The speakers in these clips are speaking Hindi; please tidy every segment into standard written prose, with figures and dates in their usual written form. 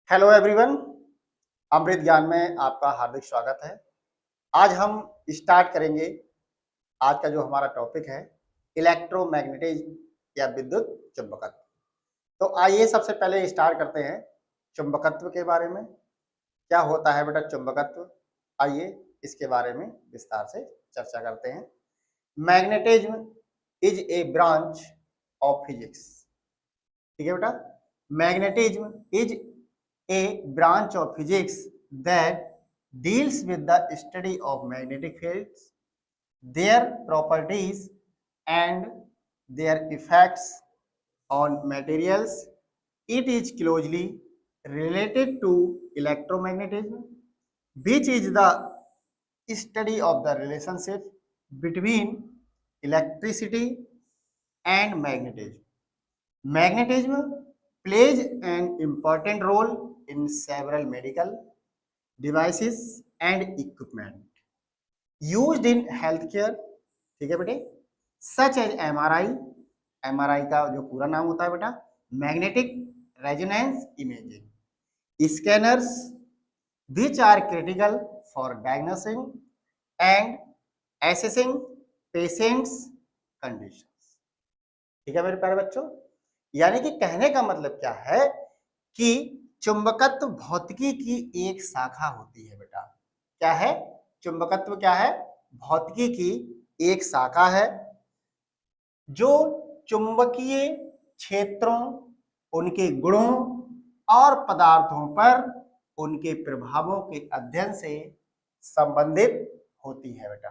हेलो एवरीवन, अमृत ज्ञान में आपका हार्दिक स्वागत है। आज हम स्टार्ट करेंगे। आज का जो हमारा टॉपिक है इलेक्ट्रोमैग्नेटिज्म या विद्युत चुंबकत्व। तो आइए सबसे पहले स्टार्ट करते हैं चुंबकत्व के बारे में। क्या होता है बेटा चुंबकत्व? आइए इसके बारे में विस्तार से चर्चा करते हैं। Magnetism is a branch of physics. ठीक है बेटा, magnetism is a branch of physics that deals with the study of magnetic fields, their properties, and their effects on materials. It is closely related to electromagnetism, which is the study of the relationship between electricity and magnetism. Magnetism plays an important role in several medical devices and equipment used in healthcare. ठीक है बेटे, सच एज एमआरआई। एमआरआई का जो पूरा नाम होता है बेटा magnetic resonance imaging scanners which are critical for diagnosing and assessing patients conditions. ठीक है मेरे प्यारे बच्चों, यानी कि कहने का मतलब क्या है कि चुंबकत्व भौतिकी की एक शाखा होती है बेटा। क्या है चुंबकत्व? क्या है? भौतिकी की एक शाखा है जो चुंबकीय क्षेत्रों, उनके गुणों और पदार्थों पर उनके प्रभावों के अध्ययन से संबंधित होती है बेटा।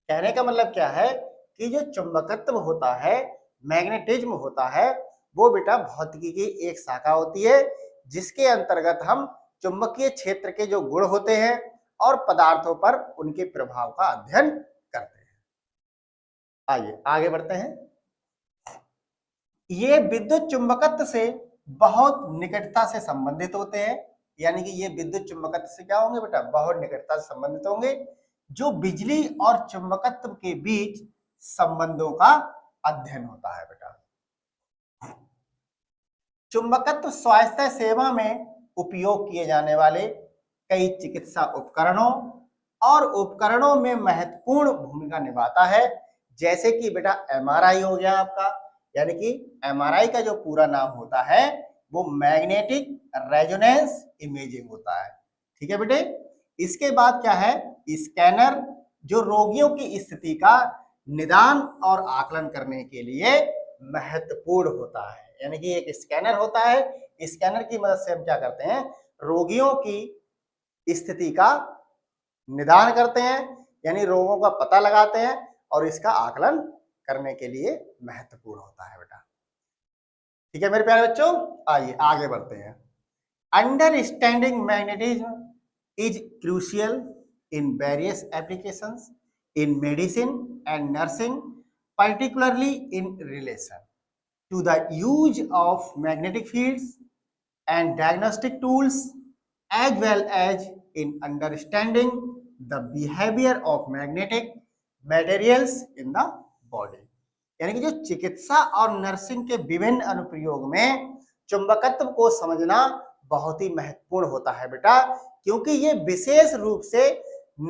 कहने का मतलब क्या है कि जो चुंबकत्व होता है, मैग्नेटिज्म होता है, वो बेटा भौतिकी की एक शाखा होती है जिसके अंतर्गत हम चुंबकीय क्षेत्र के जो गुण होते हैं और पदार्थों पर उनके प्रभाव का अध्ययन करते हैं। आइए आगे बढ़ते हैं। ये विद्युत चुंबकत्व से बहुत निकटता से संबंधित होते हैं, यानी कि ये विद्युत चुंबकत्व से क्या होंगे बेटा? बहुत निकटता से संबंधित होंगे, जो बिजली और चुंबकत्व के बीच संबंधों का अध्ययन होता है बेटा। चुंबकत्व स्वास्थ्य सेवा में उपयोग किए जाने वाले कई चिकित्सा उपकरणों और उपकरणों में महत्वपूर्ण भूमिका निभाता है। जैसे कि बेटा एमआरआई हो गया आपका, यानी कि एमआरआई का जो पूरा नाम होता है वो मैग्नेटिक रेजोनेंस इमेजिंग होता है। ठीक है बेटे, इसके बाद क्या है? स्कैनर, जो रोगियों की स्थिति का निदान और आकलन करने के लिए महत्वपूर्ण होता है। यानी कि एक स्कैनर होता है, स्कैनर की मदद से हम क्या करते हैं? रोगियों की स्थिति का निदान करते हैं, यानी रोगों का पता लगाते हैं और इसका आकलन करने के लिए महत्वपूर्ण होता है बेटा। ठीक है मेरे प्यारे बच्चों, आइए आगे बढ़ते हैं। Understanding magnetism is crucial in various applications in medicine and nursing, particularly in relation to the use of magnetic fields and diagnostic tools, as well as in understanding the behavior of magnetic materials in the body। यानी कि जो चिकित्सा और नर्सिंग के विभिन्न अनुप्रयोग में चुंबकत्व को समझना बहुत ही महत्वपूर्ण होता है बेटा, क्योंकि ये विशेष रूप से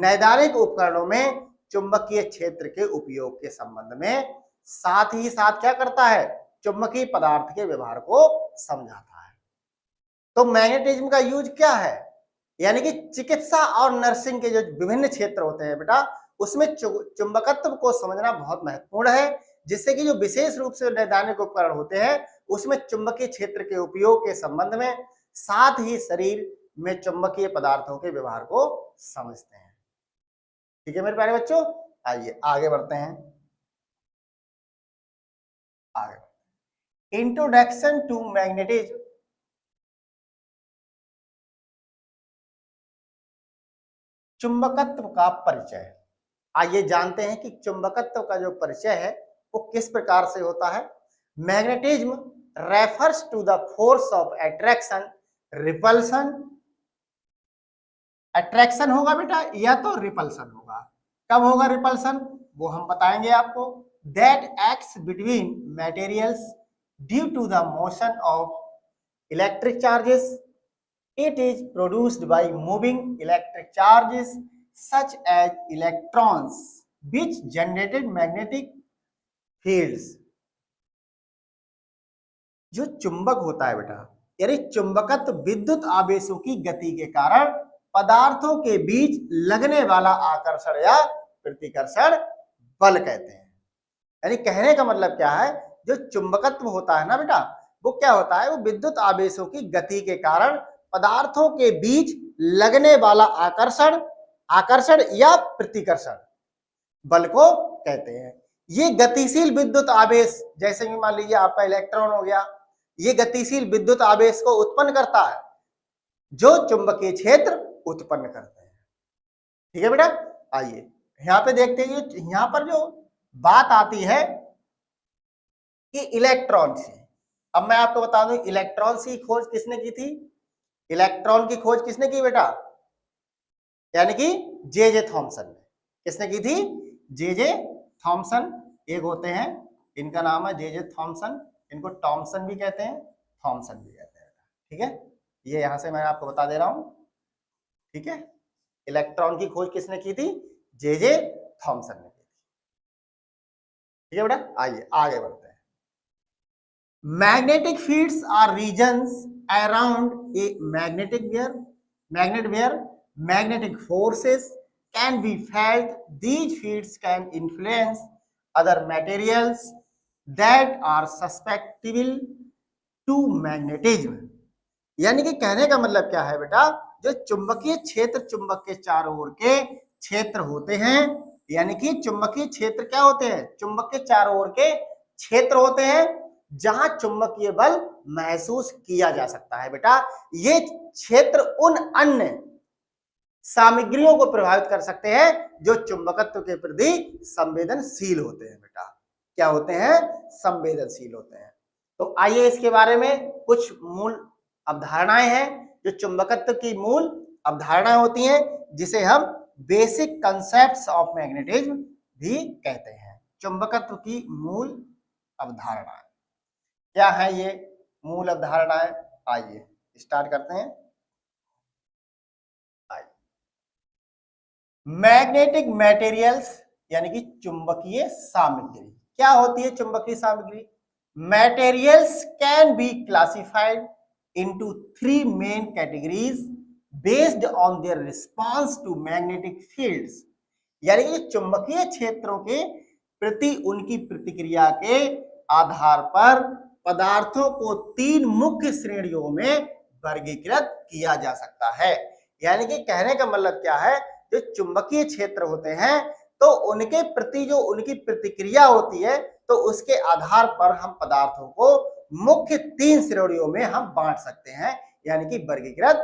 नैदानिक उपकरणों में चुंबकीय क्षेत्र के उपयोग के संबंध में साथ ही साथ क्या करता है? चुंबकीय पदार्थ के व्यवहार को समझाता है। तो मैग्नेटिज्म का यूज क्या है? यानी कि चिकित्सा और नर्सिंग के जो विभिन्न क्षेत्र होते हैं बेटा, उसमें चुंबकत्व को समझना बहुत महत्वपूर्ण है, जिससे कि जो विशेष रूप से नैदानिक उपकरण होते हैं उसमें चुंबकीय क्षेत्र के उपयोग के संबंध में साथ ही शरीर में चुंबकीय पदार्थों के व्यवहार को समझते हैं। ठीक है मेरे प्यारे बच्चों, आइए आगे बढ़ते हैं। आगे इंट्रोडक्शन टू मैग्नेटिज्म। चुंबकत्व का परिचय। आइए जानते हैं कि चुंबकत्व का जो परिचय है वो किस प्रकार से होता है। Magnetism refers to the force of attraction, repulsion. Attraction होगा बेटा या तो रिपल्सन होगा। कब होगा रिपल्सन? वो हम बताएंगे आपको। That acts between materials due to the motion of electric charges It is produced by moving electric charges such as electrons, which generated magnetic fields. जो चुंबक होता है बेटा, यानी चुंबकत्व विद्युत आवेशों की गति के कारण पदार्थों के बीच लगने वाला आकर्षण या प्रतिकर्षण बल कहते हैं। यानी कहने का मतलब क्या है, जो चुंबकत्व होता है ना बेटा, वो क्या होता है, वो विद्युत आवेशों की गति के कारण पदार्थों के बीच लगने वाला आकर्षण या प्रतिकर्षण बल को कहते हैं। ये गतिशील विद्युत आवेश, जैसे कि मान लीजिए आपका इलेक्ट्रॉन हो गया, ये गतिशील विद्युत आवेश को उत्पन्न करता है जो चुंबकीय क्षेत्र उत्पन्न करते हैं। ठीक है बेटा, आइए यहां पे देखते हैं, यहां पर जो बात आती है कि इलेक्ट्रॉन से, अब मैं आपको बता दूं इलेक्ट्रॉन की खोज किसने की थी। इलेक्ट्रॉन की खोज किसने की बेटा, यानी कि जे थॉमसन ने। किसने की थी, जे थॉमसन। एक होते हैं, इनका नाम है जे थॉमसन, इनको टॉमसन भी कहते हैं, थॉमसन भी कहते हैं। ठीक है, ये यहां से मैं आपको बता दे रहा हूं। ठीक है, इलेक्ट्रॉन की खोज किसने की थी, जे थॉमसन ने की थी। ठीक है बेटा, आइए आगे बढ़ते हैं। Magnetic fields are regions around a magnet where magnetic forces can be felt. These fields can influence other materials that are susceptible to magnetism. यानी कि कहने का मतलब क्या है बेटा, जो चुंबकीय क्षेत्र, चुंबक के चारों ओर के क्षेत्र होते हैं, यानी कि चुंबकीय क्षेत्र क्या होते हैं, चुंबक के चारों ओर के क्षेत्र होते हैं जहां चुंबकीय बल महसूस किया जा सकता है। बेटा, ये क्षेत्र उन अन्य सामग्रियों को प्रभावित कर सकते हैं जो चुंबकत्व के प्रति संवेदनशील होते हैं। बेटा, क्या होते हैं, संवेदनशील होते हैं। तो आइए इसके बारे में कुछ मूल अवधारणाएं हैं, जो चुंबकत्व की मूल अवधारणाएं होती हैं, जिसे हम बेसिक कंसेप्ट्स ऑफ मैग्नेटिज्म भी कहते हैं। चुंबकत्व की मूल अवधारणाएं क्या है, ये मूल अवधारणाएं, आइए स्टार्ट करते हैं। मैग्नेटिक मटेरियल्स, यानी कि चुंबकीय सामग्री। क्या होती है चुंबकीय सामग्री? Materials can be classified into 3 main categories based on their response to magnetic fields. यानी कि चुंबकीय क्षेत्रों के प्रति उनकी प्रतिक्रिया के आधार पर पदार्थों को 3 मुख्य श्रेणियों में वर्गीकृत किया जा सकता है। यानी कि कहने का मतलब क्या है, जो चुंबकीय क्षेत्र होते हैं तो उनके प्रति जो उनकी प्रतिक्रिया होती है, तो उसके आधार पर हम पदार्थों को मुख्य 3 श्रेणियों में हम बांट सकते हैं, यानी कि वर्गीकृत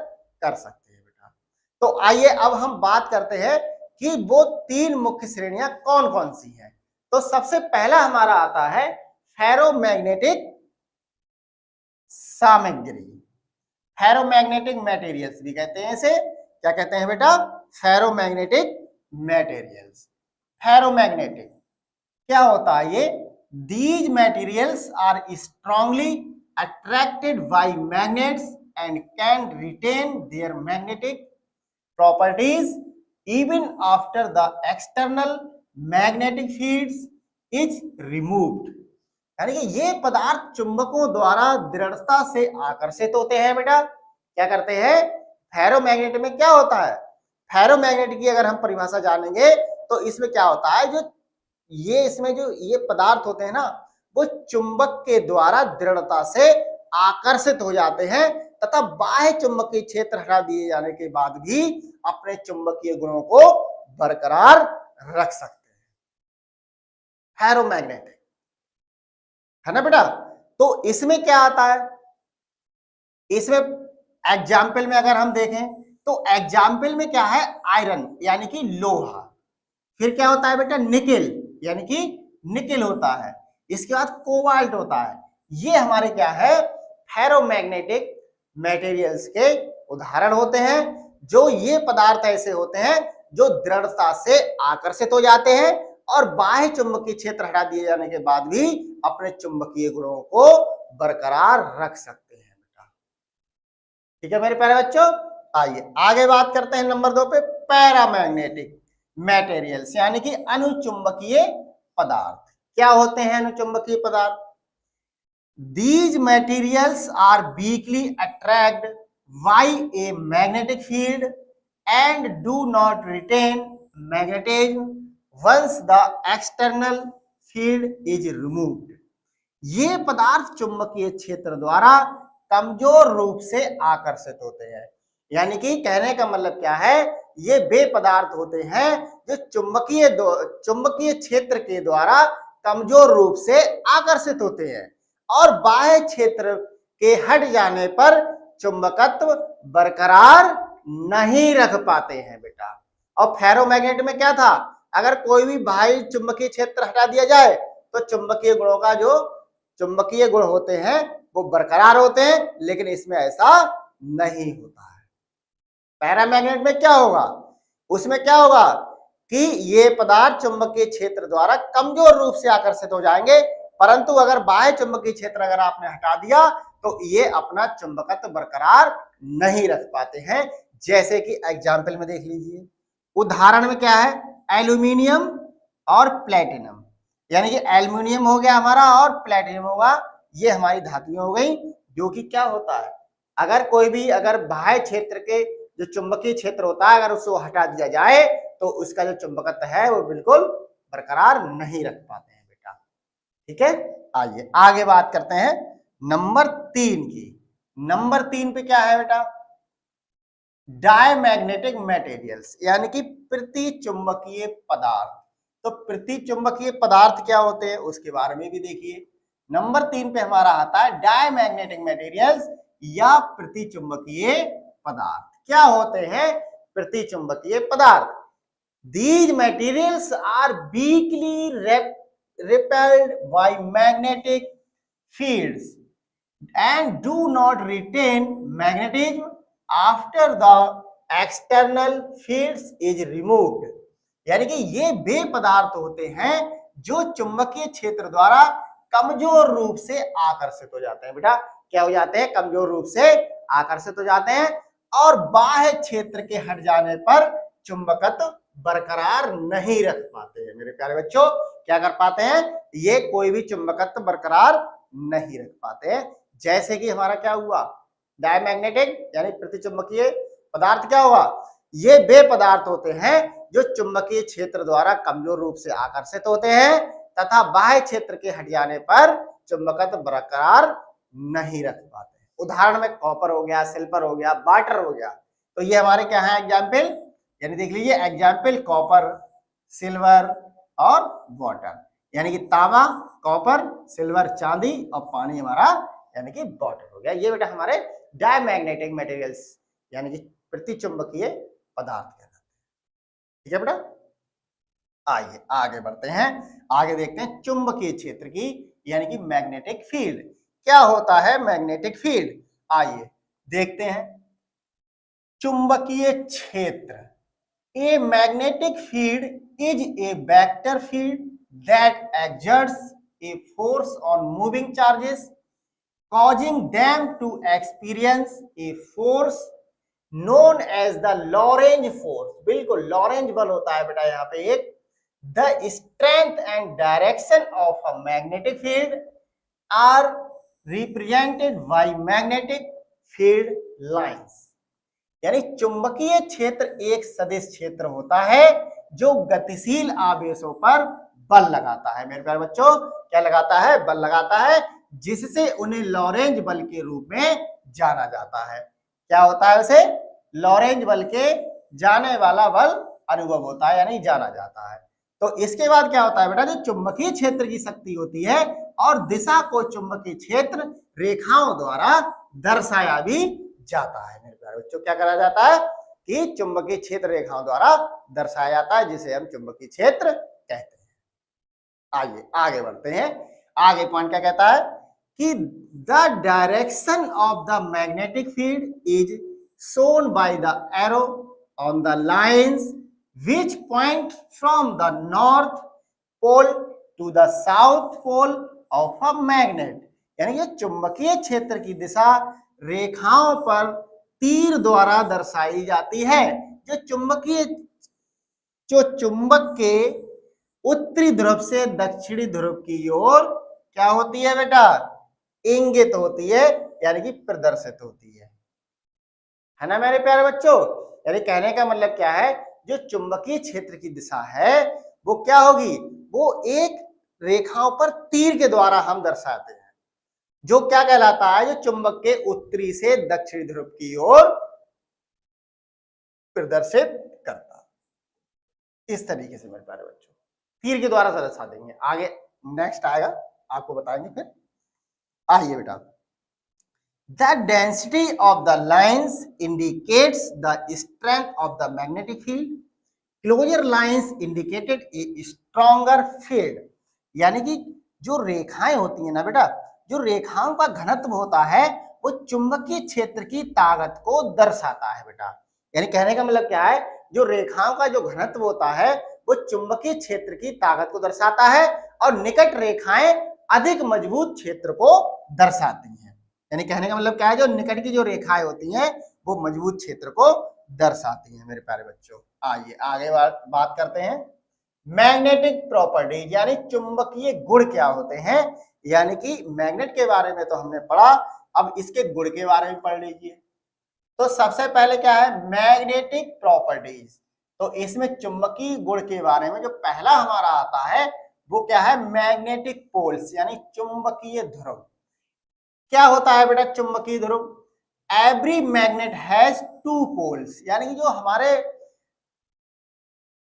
कर सकते हैं। बेटा, तो आइए अब हम बात करते हैं कि वो 3 मुख्य श्रेणियां कौन कौन सी हैं। तो सबसे पहला हमारा आता है फेरोमैग्नेटिक सामग्री, फेरोमैग्नेटिक मटेरियल्स भी कहते हैं इसे। क्या कहते हैं बेटा? Ferromagnetic materials. फेरोमैग्नेटिक क्या होता है ये? These materials are strongly attracted by magnets and can retain their magnetic properties even after the external magnetic fields is removed. यानी कि ये पदार्थ चुंबकों द्वारा दृढ़ता से आकर्षित होते हैं। बेटा, क्या करते हैं? फेरोमैग्नेट में क्या होता है? फेरोमैग्नेट की अगर हम परिभाषा जानेंगे तो इसमें क्या होता है, जो इसमें जो ये पदार्थ होते हैं ना, वो चुंबक के द्वारा दृढ़ता से आकर्षित हो जाते हैं तथा बाह्य चुंबकीय क्षेत्र हटा दिए जाने के बाद भी अपने चुंबकीय गुणों को बरकरार रख सकते हैं। फेरोमैग्नेटिक है ना बेटा। तो इसमें क्या आता है? इसमें एग्जाम्पल में अगर हम देखें तो एग्जाम्पल में क्या है? आयरन यानी कि लोहा। फिर क्या होता है बेटा? निकेल यानी कि निकेल होता है। इसके बाद कोबाल्ट होता है। ये हमारे क्या है? फेरोमैग्नेटिक मटेरियल्स के उदाहरण होते हैं। जो ये पदार्थ ऐसे होते हैं जो दृढ़ता से आकर्षित हो जाते हैं और बाह्य चुंबकीय क्षेत्र हटा दिए जाने के बाद भी अपने चुंबकीय गुणों को बरकरार रख सकते हैं। ठीक है मेरे प्यारे बच्चों, आइए आगे बात करते हैं नंबर 2 पे, पैरामैग्नेटिक मटेरियल्स यानी कि अनुचुंबकीय पदार्थ। क्या होते हैं अनुचुंबकीय पदार्थ? These materials are weakly attracted by a magnetic field and do not retain magnetism once the external field is removed. ये पदार्थ चुंबकीय क्षेत्र द्वारा कमजोर रूप से आकर्षित होते हैं। यानी कि कहने का मतलब क्या है, ये वे पदार्थ होते हैं जो चुंबकीय क्षेत्र के द्वारा कमजोर रूप से आकर्षित होते हैं और बाह्य क्षेत्र के हट जाने पर चुंबकत्व बरकरार नहीं रख पाते हैं बेटा। और फेरोमैग्नेट में क्या था, अगर कोई भी बाह्य चुंबकीय क्षेत्र हटा दिया जाए तो चुंबकीय गुणों का जो चुंबकीय गुण होते हैं वो बरकरार होते हैं, लेकिन इसमें ऐसा नहीं होता है। पैरामैग्नेट में क्या होगा, उसमें क्या होगा कि ये पदार्थ चुंबकीय क्षेत्र द्वारा कमजोर रूप से आकर्षित हो जाएंगे, परंतु अगर बाह्य चुंबकीय क्षेत्र अगर आपने हटा दिया तो ये अपना चुंबकत्व बरकरार नहीं रख पाते हैं। जैसे कि एग्जाम्पल में देख लीजिए, उदाहरण में क्या है, एल्यूमिनियम और प्लेटिनम, यानी कि एल्यूमिनियम हो गया हमारा और प्लेटिनम होगा, ये हमारी धातुएं हो गई, जो कि क्या होता है, अगर कोई भी अगर बाह्य क्षेत्र के जो चुंबकीय क्षेत्र होता है अगर उसको हटा दिया जाए तो उसका जो चुंबकत्व है वो बिल्कुल बरकरार नहीं रख पाते हैं बेटा। ठीक है, आइए आगे बात करते हैं नंबर 3 की। नंबर 3 पे क्या है बेटा, डायमैग्नेटिक मटेरियल्स यानी कि प्रतिचुंबकीय पदार्थ। तो प्रतिचुंबकीय पदार्थ क्या होते हैं उसके बारे में भी देखिए। नंबर 3 पे हमारा आता है डायमैग्नेटिक मटेरियल्स या प्रतिचुंबकीय पदार्थ। क्या होते हैं प्रतिचुंबकीय पदार्थ? These materials are weakly repelled by magnetic fields and do not retain magnetism after the external fields is removed. यानी कि ये वे पदार्थ होते हैं जो चुंबकीय क्षेत्र द्वारा कमजोर रूप से आकर्षित हो जाते हैं बेटा। क्या हो जाते हैं? कमजोर रूप से आकर्षित हो जाते हैं और बाह्य क्षेत्र के हट जाने पर चुंबकत्व बरकरार नहीं रख पाते हैं मेरे प्यारे बच्चों। क्या कर पाते हैं? ये कोई भी चुंबकत्व बरकरार नहीं रख पाते हैं। जैसे कि हमारा क्या हुआ, डायमैग्नेटिक यानी प्रतिचुंबकीय पदार्थ क्या हुआ, ये वे पदार्थ होते हैं जो चुंबकीय क्षेत्र द्वारा कमजोर रूप से आकर्षित होते हैं तथा बाह्य क्षेत्र के हट जाने पर चुंबकत्व बरकरार नहीं रख पाते। उदाहरण में कॉपर हो गया, सिल्वर हो गया, वाटर हो गया। तो ये हमारे क्या है एग्जाम्पल, यानी देख लीजिए एग्जाम्पल कॉपर, सिल्वर और वाटर, यानी कि तांबा, कॉपर, सिल्वर चांदी और पानी हमारा यानी कि वाटर हो गया। ये बेटा हमारे डायमैग्नेटिक मटेरियल्स यानी कि प्रतिचुंबकीय पदार्थ कहलाते हैं। ठीक है बेटा, आइए आगे बढ़ते हैं, आगे देखते हैं चुंबकीय क्षेत्र की यानी कि मैग्नेटिक फील्ड। क्या होता है मैग्नेटिक फील्ड? आइए देखते हैं। चुंबकीय क्षेत्र, ए magnetic field is a vector field that exerts a force on moving charges causing them to experience a force known as the Lorentz force। बिल्कुल लॉरेंज बल होता है बेटा यहाँ पे एक। The strength and direction of a magnetic field are represented by magnetic field lines। यानी चुंबकीय क्षेत्र एक सदिश क्षेत्र होता है जो गतिशील आवेशों पर बल लगाता है मेरे प्यारे बच्चों। क्या लगाता है? बल लगाता है, जिससे उन्हें लॉरेंज बल के रूप में जाना जाता है। क्या होता है उसे? लॉरेंज बल के जाने वाला बल अनुभव होता है यानी जाना जाता है। तो इसके बाद क्या होता है बेटा, जो चुंबकीय क्षेत्र की शक्ति होती है और दिशा को चुंबकीय क्षेत्र रेखाओं द्वारा दर्शाया भी जाता है मेरे प्यारे बच्चों। क्या करा जाता है कि चुंबकीय क्षेत्र रेखाओं द्वारा दर्शाया जाता है, जिसे हम चुंबकीय क्षेत्र कहते हैं। आइए आगे बढ़ते हैं। आगे पॉइंट क्या कहता है कि the direction of the magnetic field is shown by the arrow on the lines which point from the north pole to the south pole of a magnet। यानी ये चुंबकीय क्षेत्र की दिशा रेखाओं पर तीर द्वारा दर्शाई जाती है। जो चुंबक के उत्तरी ध्रुव से दक्षिणी ध्रुव की ओर क्या होती है बेटा, इंगित होती है, यानी कि प्रदर्शित होती है ना मेरे प्यारे बच्चों। यानी कहने का मतलब क्या है, जो चुंबकीय क्षेत्र की दिशा है वो क्या होगी, वो एक रेखाओं पर तीर के द्वारा हम दर्शाते हैं, जो क्या कहलाता है, जो चुंबक के उत्तरी से दक्षिणी ध्रुव की ओर प्रदर्शित करता है। इस तरीके से मेरे प्यारे बच्चों तीर के द्वारा दर्शा देंगे। आगे नेक्स्ट आएगा, आपको बताएंगे फिर। आइए बेटा, the density of the lines indicates the strength of the magnetic field. Closure lines indicated a stronger field. यानी कि जो रेखाएं होती हैं ना बेटा, जो रेखाओं का घनत्व होता है वो चुंबकीय क्षेत्र की ताकत को दर्शाता है बेटा। यानी कहने का मतलब क्या है, जो रेखाओं का जो घनत्व होता है वो चुंबकीय क्षेत्र की ताकत को दर्शाता है, और निकट रेखाएं अधिक मजबूत क्षेत्र को दर्शाती हैं। यानी कहने का मतलब क्या है, जो निकट की जो रेखाएं होती हैं वो मजबूत क्षेत्र को दर्शाती हैं मेरे प्यारे बच्चों। आइए आगे बात करते हैं मैग्नेटिक प्रॉपर्टीज, यानी चुंबकीय गुण क्या होते हैं। यानी कि मैग्नेट के बारे में तो हमने पढ़ा, अब इसके गुण के बारे में पढ़ लीजिए। तो सबसे पहले क्या है, मैग्नेटिक प्रॉपर्टीज। तो इसमें चुंबकीय गुण के बारे में जो पहला हमारा आता है वो क्या है, मैग्नेटिक पोल्स, यानी चुंबकीय ध्रुव। क्या होता है बेटा चुंबकीय ध्रुव, every magnet has two poles, यानी कि जो हमारे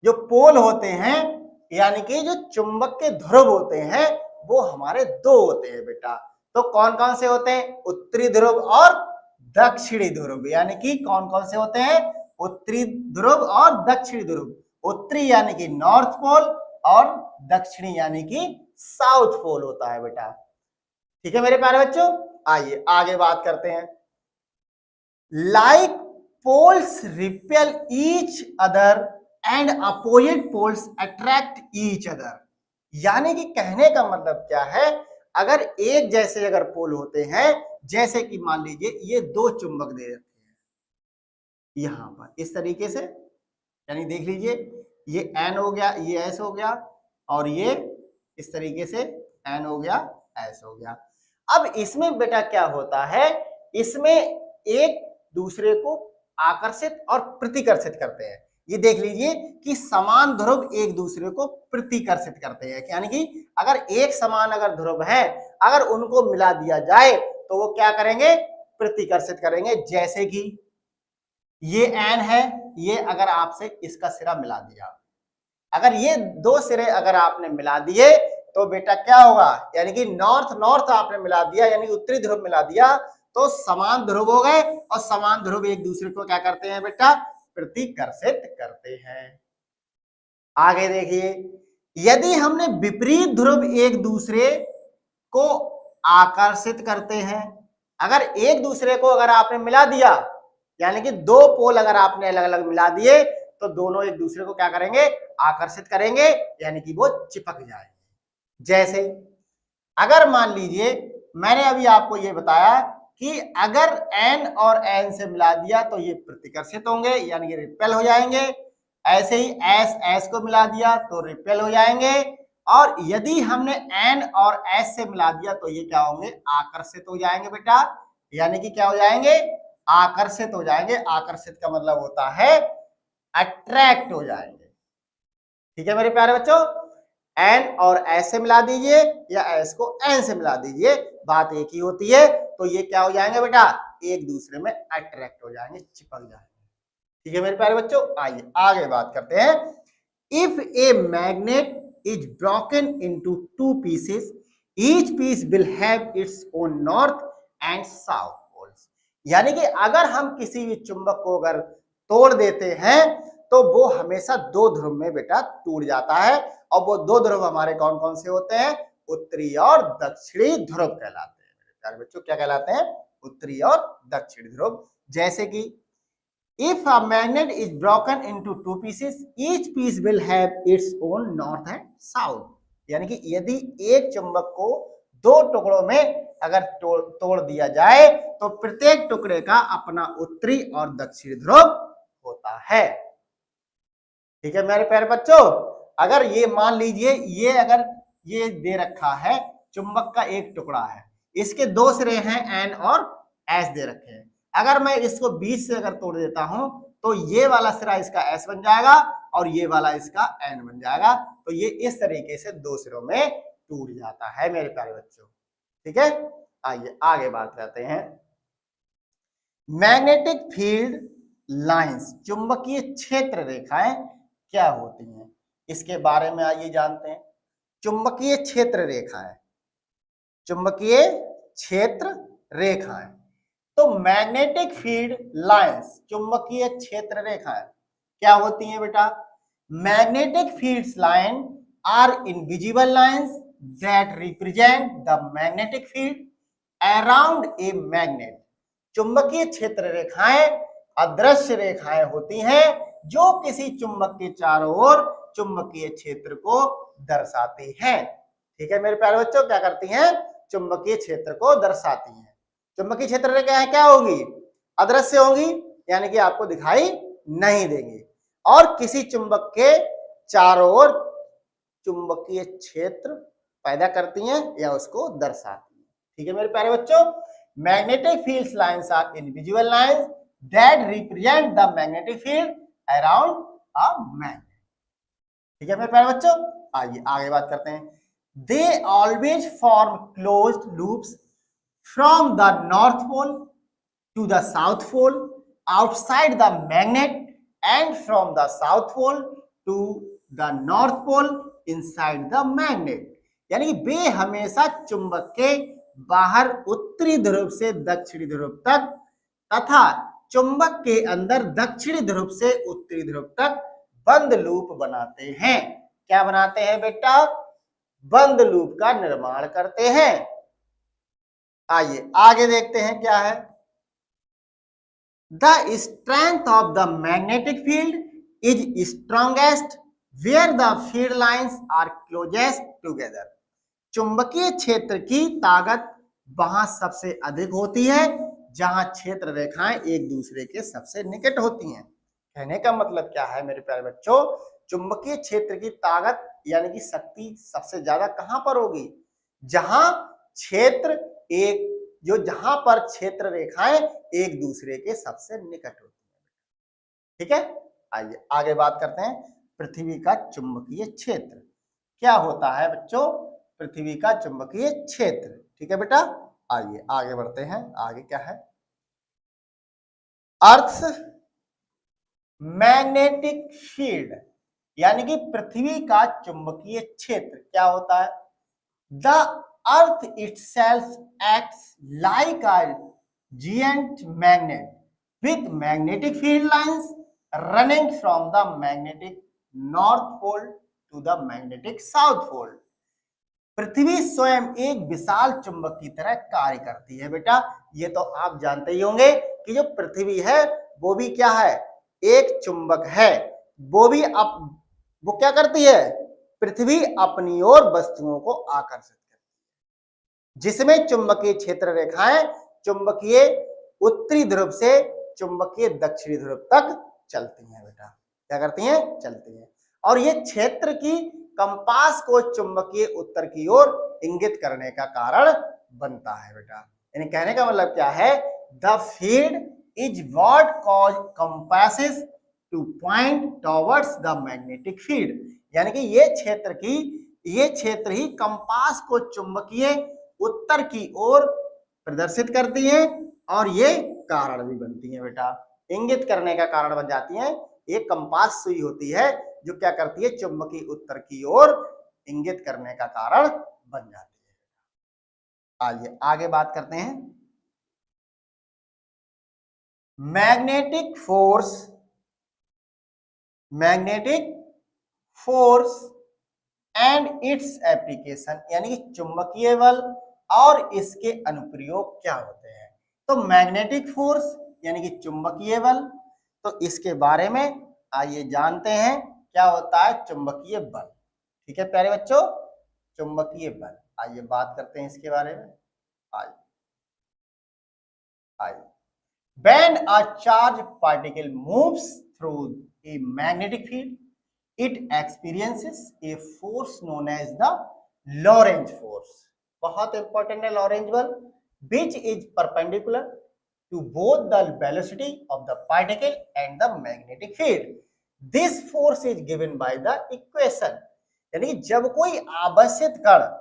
जो पोल होते हैं, यानी कि जो चुंबक के ध्रुव होते हैं वो हमारे दो होते हैं बेटा। तो कौन कौन से होते हैं, उत्तरी ध्रुव और दक्षिणी ध्रुव। यानी कि कौन कौन से होते हैं, उत्तरी ध्रुव और दक्षिणी ध्रुव। उत्तरी यानी कि नॉर्थ पोल और दक्षिणी यानी कि साउथ पोल होता है बेटा। ठीक है मेरे प्यारे बच्चों, आइए आगे बात करते हैं। Like poles repel each other and opposite poles attract each other. यानी कि कहने का मतलब क्या है, अगर एक जैसे अगर पोल होते हैं, जैसे कि मान लीजिए ये दो चुंबक दे रखे हैं यहां पर इस तरीके से, यानी देख लीजिए ये N हो गया, ये S हो गया, और ये इस तरीके से N हो गया, S हो गया। अब इसमें बेटा क्या होता है, इसमें एक दूसरे को आकर्षित और प्रतिकर्षित करते हैं। ये देख लीजिए कि समान ध्रुव एक दूसरे को प्रतिकर्षित करते हैं, यानी कि अगर एक समान अगर ध्रुव है, अगर उनको मिला दिया जाए तो वो क्या करेंगे, प्रतिकर्षित करेंगे। जैसे कि ये N है, ये अगर आपसे इसका सिरा मिला दिया, अगर ये दो सिरे अगर आपने मिला दिए तो बेटा क्या होगा, यानी कि नॉर्थ नॉर्थ आपने मिला दिया, यानी उत्तरी ध्रुव मिला दिया, तो समान ध्रुव हो गए, और समान ध्रुव एक दूसरे को क्या करते हैं बेटा, प्रतिकर्षित करते हैं। आगे देखिए, यदि हमने विपरीत ध्रुव एक दूसरे को आकर्षित करते हैं, अगर एक दूसरे को अगर आपने मिला दिया, यानी कि दो पोल अगर आपने अलग अलग मिला दिए, तो दोनों एक दूसरे को क्या करेंगे, आकर्षित करेंगे, यानी कि वो चिपक जाएंगे। जैसे अगर मान लीजिए मैंने अभी आपको ये बताया कि अगर N और N से मिला दिया तो ये प्रतिकर्षित होंगे, यानी कि रिपेल हो जाएंगे। ऐसे ही S S को मिला दिया तो रिपेल हो जाएंगे, और यदि हमने N और S से मिला दिया तो ये क्या होंगे, आकर्षित हो जाएंगे बेटा। यानी कि क्या हो जाएंगे, आकर्षित हो जाएंगे। आकर्षित का मतलब होता है अट्रैक्ट हो जाएंगे। ठीक है मेरे प्यारे बच्चों, N और S से मिला दीजिए या S को N से मिला दीजिए, बात एक ही होती है। तो ये क्या हो जाएंगे बेटा, एक दूसरे में अट्रैक्ट हो जाएंगे, चिपक जाएंगे। ठीक है मेरे प्यारे बच्चों, आइए आगे बात करते हैं। If a magnet is broken into two pieces, each piece will have its own north and south poles. यानी कि अगर हम किसी भी चुंबक को अगर तोड़ देते हैं तो वो हमेशा दो ध्रुव में बेटा टूट जाता है, और वो दो ध्रुव हमारे कौन कौन से होते हैं, उत्तरी और दक्षिणी ध्रुव कहलाते हैं। मेरे प्यारे बच्चों क्या कहलाते हैं, उत्तरी और दक्षिणी ध्रुव। जैसे कि if a magnet is broken into two pieces, each piece will have its own north and south. यानी कि यदि एक चुंबक को दो टुकड़ों में अगर तोड़ दिया जाए तो प्रत्येक टुकड़े का अपना उत्तरी और दक्षिणी ध्रुव होता है। ठीक है मेरे प्यारे बच्चों, अगर ये मान लीजिए ये अगर ये दे रखा है चुंबक का एक टुकड़ा है, इसके दो सिरे हैं एन और एस दे रखे हैं। अगर मैं इसको बीच से अगर तोड़ देता हूं तो ये वाला सिरा इसका एस बन जाएगा और ये वाला इसका एन बन जाएगा। तो ये इस तरीके से दो सिरों में टूट जाता है मेरे प्यारे बच्चों। ठीक है, आइए आगे बात करते हैं। मैग्नेटिक फील्ड लाइंस, चुंबकीय क्षेत्र रेखाएं क्या होती हैं, इसके बारे में आइए जानते हैं। चुंबकीय क्षेत्र रेखाएं, चुंबकीय क्षेत्र रेखाएं, तो मैग्नेटिक फील्ड लाइंस, चुंबकीय क्षेत्र रेखाएं क्या होती हैं बेटा? Magnetic field line are invisible lines that represent the magnetic field around a magnet. चुंबकीय क्षेत्र रेखाएं अदृश्य रेखाएं होती हैं जो किसी चुंबक के चारों ओर चुंबकीय क्षेत्र को दर्शाती हैं। ठीक है मेरे प्यारे बच्चों, क्या करती हैं? चुंबकीय क्षेत्र को दर्शाती हैं। चुंबकीय क्षेत्र रेखाएं क्या होगी? अदृश्य होंगी, यानी कि आपको दिखाई नहीं देंगी, और किसी चुंबक के चारों ओर चुंबकीय क्षेत्र पैदा करती हैं या उसको दर्शाती हैं। ठीक है मेरे प्यारे बच्चों, magnetic field lines are invisible lines that represent the magnetic field around a magnet. ठीक है मेरे प्यारे बच्चों, आइए आगे बात करते हैं। They always form closed loops from the north pole to the south pole outside the magnet and from the south pole to the north pole inside the magnet. यानी कि वे हमेशा चुंबक के बाहर उत्तरी ध्रुव से दक्षिणी ध्रुव तक तथा चुंबक के अंदर दक्षिणी ध्रुव से उत्तरी ध्रुव तक बंद लूप बनाते हैं। क्या बनाते हैं बेटा? बंद लूप का निर्माण करते हैं। आइए आगे देखते हैं क्या है। The strength of the magnetic field is strongest where the field lines are closest together. चुंबकीय क्षेत्र की ताकत वहां सबसे अधिक होती है जहां क्षेत्र रेखाएं एक दूसरे के सबसे निकट होती हैं। कहने का मतलब क्या है मेरे प्यारे बच्चों? चुंबकीय क्षेत्र की ताकत यानी कि शक्ति सबसे ज्यादा कहां पर होगी? जहां क्षेत्र एक जहां पर क्षेत्र रेखाएं एक दूसरे के सबसे निकट होती हैं। ठीक है, आइए आगे बात करते हैं। पृथ्वी का चुंबकीय क्षेत्र क्या होता है बच्चों? पृथ्वी का चुंबकीय क्षेत्र। ठीक है बेटा, आइए आगे बढ़ते हैं। आगे क्या है? अर्थ मैग्नेटिक फील्ड, यानी कि पृथ्वी का चुंबकीय क्षेत्र क्या होता है? The earth itself acts like a giant magnet with magnetic field lines running from the magnetic north pole to the magnetic south pole। पृथ्वी स्वयं एक विशाल चुंबक की तरह कार्य करती है बेटा। ये तो आप जानते ही होंगे कि जो पृथ्वी है वो भी क्या है? एक चुंबक है। वो क्या करती है? पृथ्वी अपनी ओर वस्तुओं को आकर्षित करती है, जिसमें चुंबकीय क्षेत्र रेखाएं चुंबकीय उत्तरी ध्रुव से चुंबकीय दक्षिणी ध्रुव तक चलती हैं बेटा। क्या करती हैं? चलती हैं। और ये क्षेत्र की कंपास को चुंबकीय उत्तर की ओर इंगित करने का कारण बनता है बेटा। यानी कहने का मतलब क्या है? The field is what cause compasses two point towards the magnetic field. यानी कि ये क्षेत्र ही कंपास को चुंबकीय उत्तर की ओर प्रदर्शित करती हैं और ये कारण भी बनती हैं बेटा। इंगित करने का कारण बन जाती हैं। एक कंपास सुई होती है जो क्या करती है? चुंबकीय उत्तर की ओर इंगित करने का कारण बन जाती है। आइए आगे बात करते हैं। Magnetic force and its application, यानी कि चुंबकीय बल और इसके अनुप्रयोग क्या होते हैं? तो मैग्नेटिक फोर्स यानी कि चुंबकीय बल, तो इसके बारे में आइए जानते हैं क्या होता है चुंबकीय बल। ठीक है प्यारे बच्चों, चुंबकीय बल, आइए बात करते हैं इसके बारे में। आइए आइए, when a charged particle moves through a magnetic field, it experiences a force known as the Lorentz force. बहुत इंपॉर्टेंट है लॉरेंज बल, which is perpendicular to both the velocity of the particle and the magnetic field. This force is given by the equation. यानी जब कोई आवेशित कण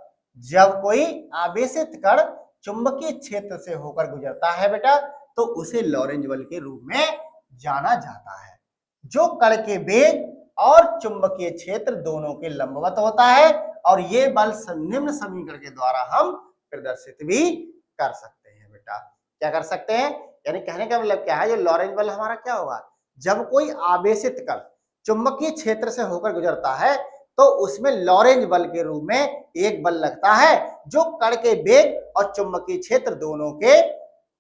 चुंबकीय क्षेत्र से होकर गुजरता है बेटा, तो उसे लॉरेंज बल के रूप में जाना जाता है, जो कण के वेग और चुंबकीय क्षेत्र दोनों के लंबवत होता है, और ये बल निम्न समीकरण के द्वारा हम प्रदर्शित भी कर सकते हैं बेटा। क्या कर सकते हैं, यानी कहने का मतलब क्या है, जो लॉरेंज बल हमारा क्या होगा, जब कोई आवेशित कण चुंबकीय क्षेत्र से होकर गुजरता है तो उसमें लॉरेंज बल के रूप में एक बल लगता है, जो कण के वेग और चुंबकीय क्षेत्र दोनों के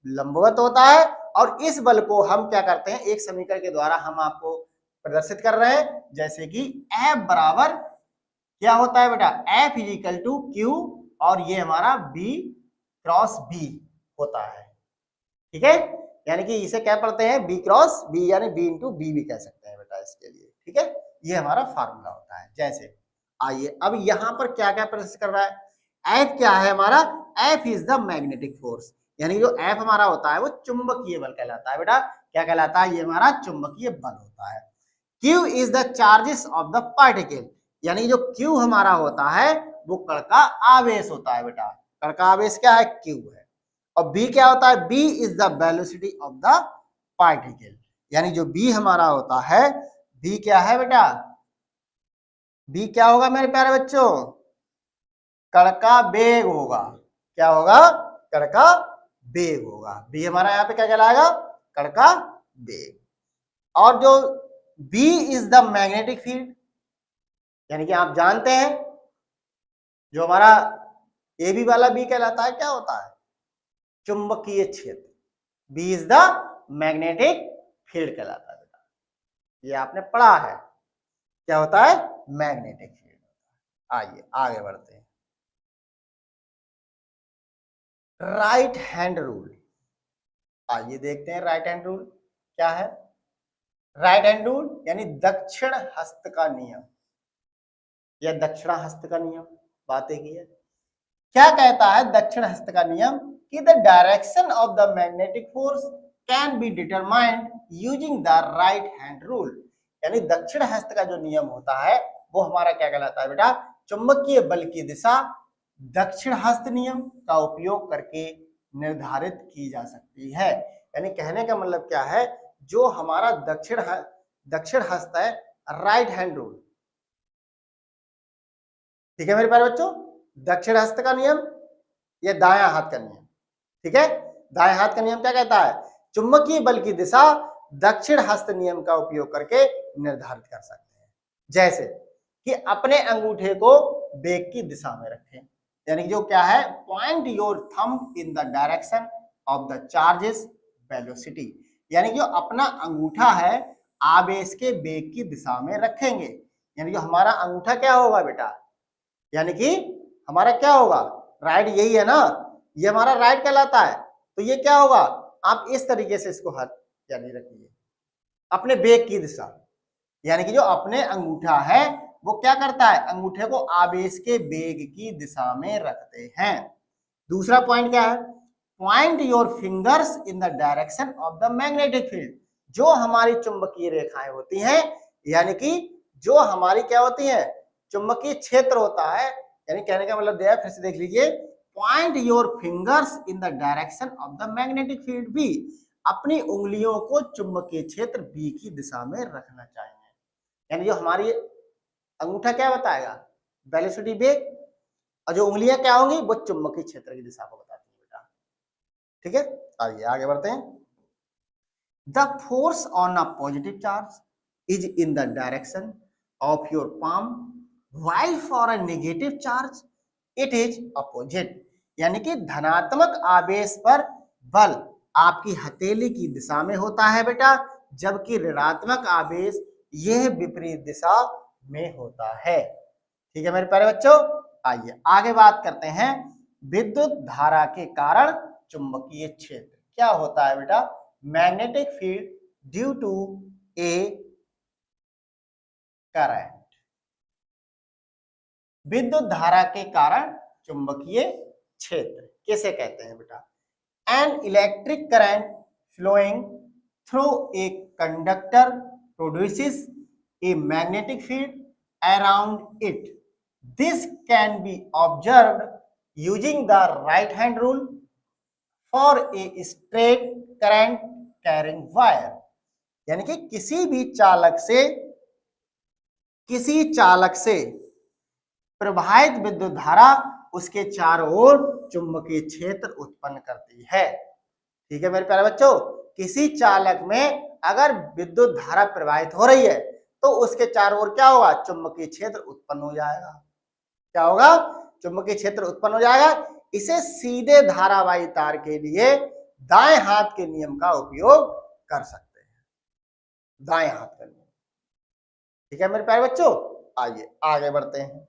लंबवत होता है, और इस बल को हम क्या करते हैं, एक समीकरण के द्वारा हम आपको प्रदर्शित कर रहे हैं, जैसे कि F बराबर क्या होता है बेटा, F is equal to Q, और ये हमारा B क्रॉस B होता है। ठीक है, यानी कि इसे क्या पढ़ते हैं, B क्रॉस B, यानी B इंटू B भी कह सकते हैं बेटा इसके लिए। ठीक है, ये हमारा फार्मूला होता है। जैसे आइए अब यहां पर क्या क्या प्रदर्शित कर रहा है, F क्या है हमारा, F is the magnetic force, यानी जो F हमारा होता है वो चुंबकीय बल कहलाता है बेटा। क्या कहलाता है, ये हमारा चुंबकीय बल होता है। Q is the charges of the particle, यानी जो Q हमारा होता है वो कण का आवेश होता है बेटा। कण का आवेश क्या है, Q है। और B क्या होता है, B is the velocity of the particle, यानी जो B हमारा होता है, B क्या है बेटा, B क्या होगा मेरे प्यारे बच्चों, कण का वेग होगा। क्या होगा, कण का वेग होगा। B हमारा यहाँ पे क्या कहलाएगा, कण का वेग। और जो B is the magnetic field, यानी कि आप जानते हैं जो हमारा AB वाला B कहलाता है, क्या होता है, चुंबकीय क्षेत्र। B is the magnetic field कहलाता है बेटा, ये आपने पढ़ा है, क्या होता है, मैग्नेटिक फील्ड। आइए आगे बढ़ते हैं, राइट हैंड रूल। आइए देखते हैं राइट हैंड रूल क्या है। राइट हैंड रूल यानी दक्षिण हस्त का नियम या दक्षिणा हस्त का नियम, बात एक ही है। क्या कहता है दक्षिण हस्त का नियम, कि the direction of the magnetic force can be determined using the right hand rule, यानी दक्षिण हस्त का जो नियम होता है वो हमारा क्या कहलाता है बेटा, चुंबकीय बल की दिशा दक्षिण हस्त नियम का उपयोग करके निर्धारित की जा सकती है। यानी कहने का मतलब क्या है, जो हमारा दक्षिण हस्त है, राइट हैंड रूल, ठीक है मेरे प्यारे बच्चों, दक्षिण हस्त का नियम या दायां हाथ का नियम। ठीक है, दाएं हाथ का नियम क्या कहता है, चुंबकीय बल की दिशा दक्षिण हस्त नियम का उपयोग करके निर्धारित कर सकते हैं। जैसे कि अपने अंगूठे को वेग की दिशा में रखें, यानी जो क्या है, point your thumb in the direction of the charges velocity, यानी जो अपना अंगूठा है आवेश के वेग की दिशा में रखेंगे। यानी जो हमारा अंगूठा क्या होगा बेटा, यानी कि हमारा क्या होगा, राइट, यही है ना, ये हमारा राइट कहलाता है, तो ये क्या होगा, आप इस तरीके से इसको हाथ यानी रखिए अपने वेग की दिशा, यानी कि जो अपने अंगूठा है वो क्या करता है, अंगूठे को आवेश के वेग की दिशा में रखते हैं। दूसरा पॉइंट क्या है, point your fingers in the direction of the magnetic field, जो हमारी चुंबकीय रेखाएं होती हैं, यानी कि जो हमारी क्या होती है, चुंबकीय क्षेत्र होता है, यानी कहने का मतलब दिया है, फिर से देख लीजिए, point your fingers in the direction of the magnetic field B, अपनी उंगलियों को चुंबकीय क्षेत्र बी की दिशा में रखना चाहिए। यानी जो हमारी अंगूठा क्या बताएगा, वेलोसिटी वेग, और जो उंगलियां क्या होंगी वो चुंबकीय क्षेत्र की दिशा को बताती है बेटा। ठीक है, आइए आगे बढ़ते हैं। The force on a positive charge is in the direction of your palm, while for a negative charge it is opposite, यानी कि धनात्मक आवेश पर बल आपकी हथेली की दिशा में होता है बेटा, जबकि ऋणात्मक आवेश यह विपरीत दिशा में होता है। ठीक है मेरे प्यारे बच्चों, आइए आगे बात करते हैं विद्युत धारा के कारण चुंबकीय क्षेत्र क्या होता है बेटा? Magnetic field due to a current, विद्युत धारा के कारण चुंबकीय क्षेत्र किसे कहते हैं बेटा? An electric current flowing through a conductor produces a magnetic field around it. This can be observed using the right hand rule for a straight current carrying wire. यानी कि किसी चालक से प्रवाहित विद्युत धारा उसके चारों ओर चुंबकीय क्षेत्र उत्पन्न करती है. ठीक है मेरे प्यारे बच्चों, किसी चालक में अगर विद्युत धारा प्रवाहित हो रही है तो उसके चारों ओर क्या होगा? चुंबकीय क्षेत्र उत्पन्न हो जाएगा. क्या होगा? चुंबकीय क्षेत्र उत्पन्न हो जाएगा. इसे सीधे धारावाही तार के लिए दाएं हाथ के नियम का उपयोग कर सकते हैं. दाएं हाथ का नियम. ठीक है मेरे प्यारे बच्चों, आइए आगे बढ़ते हैं.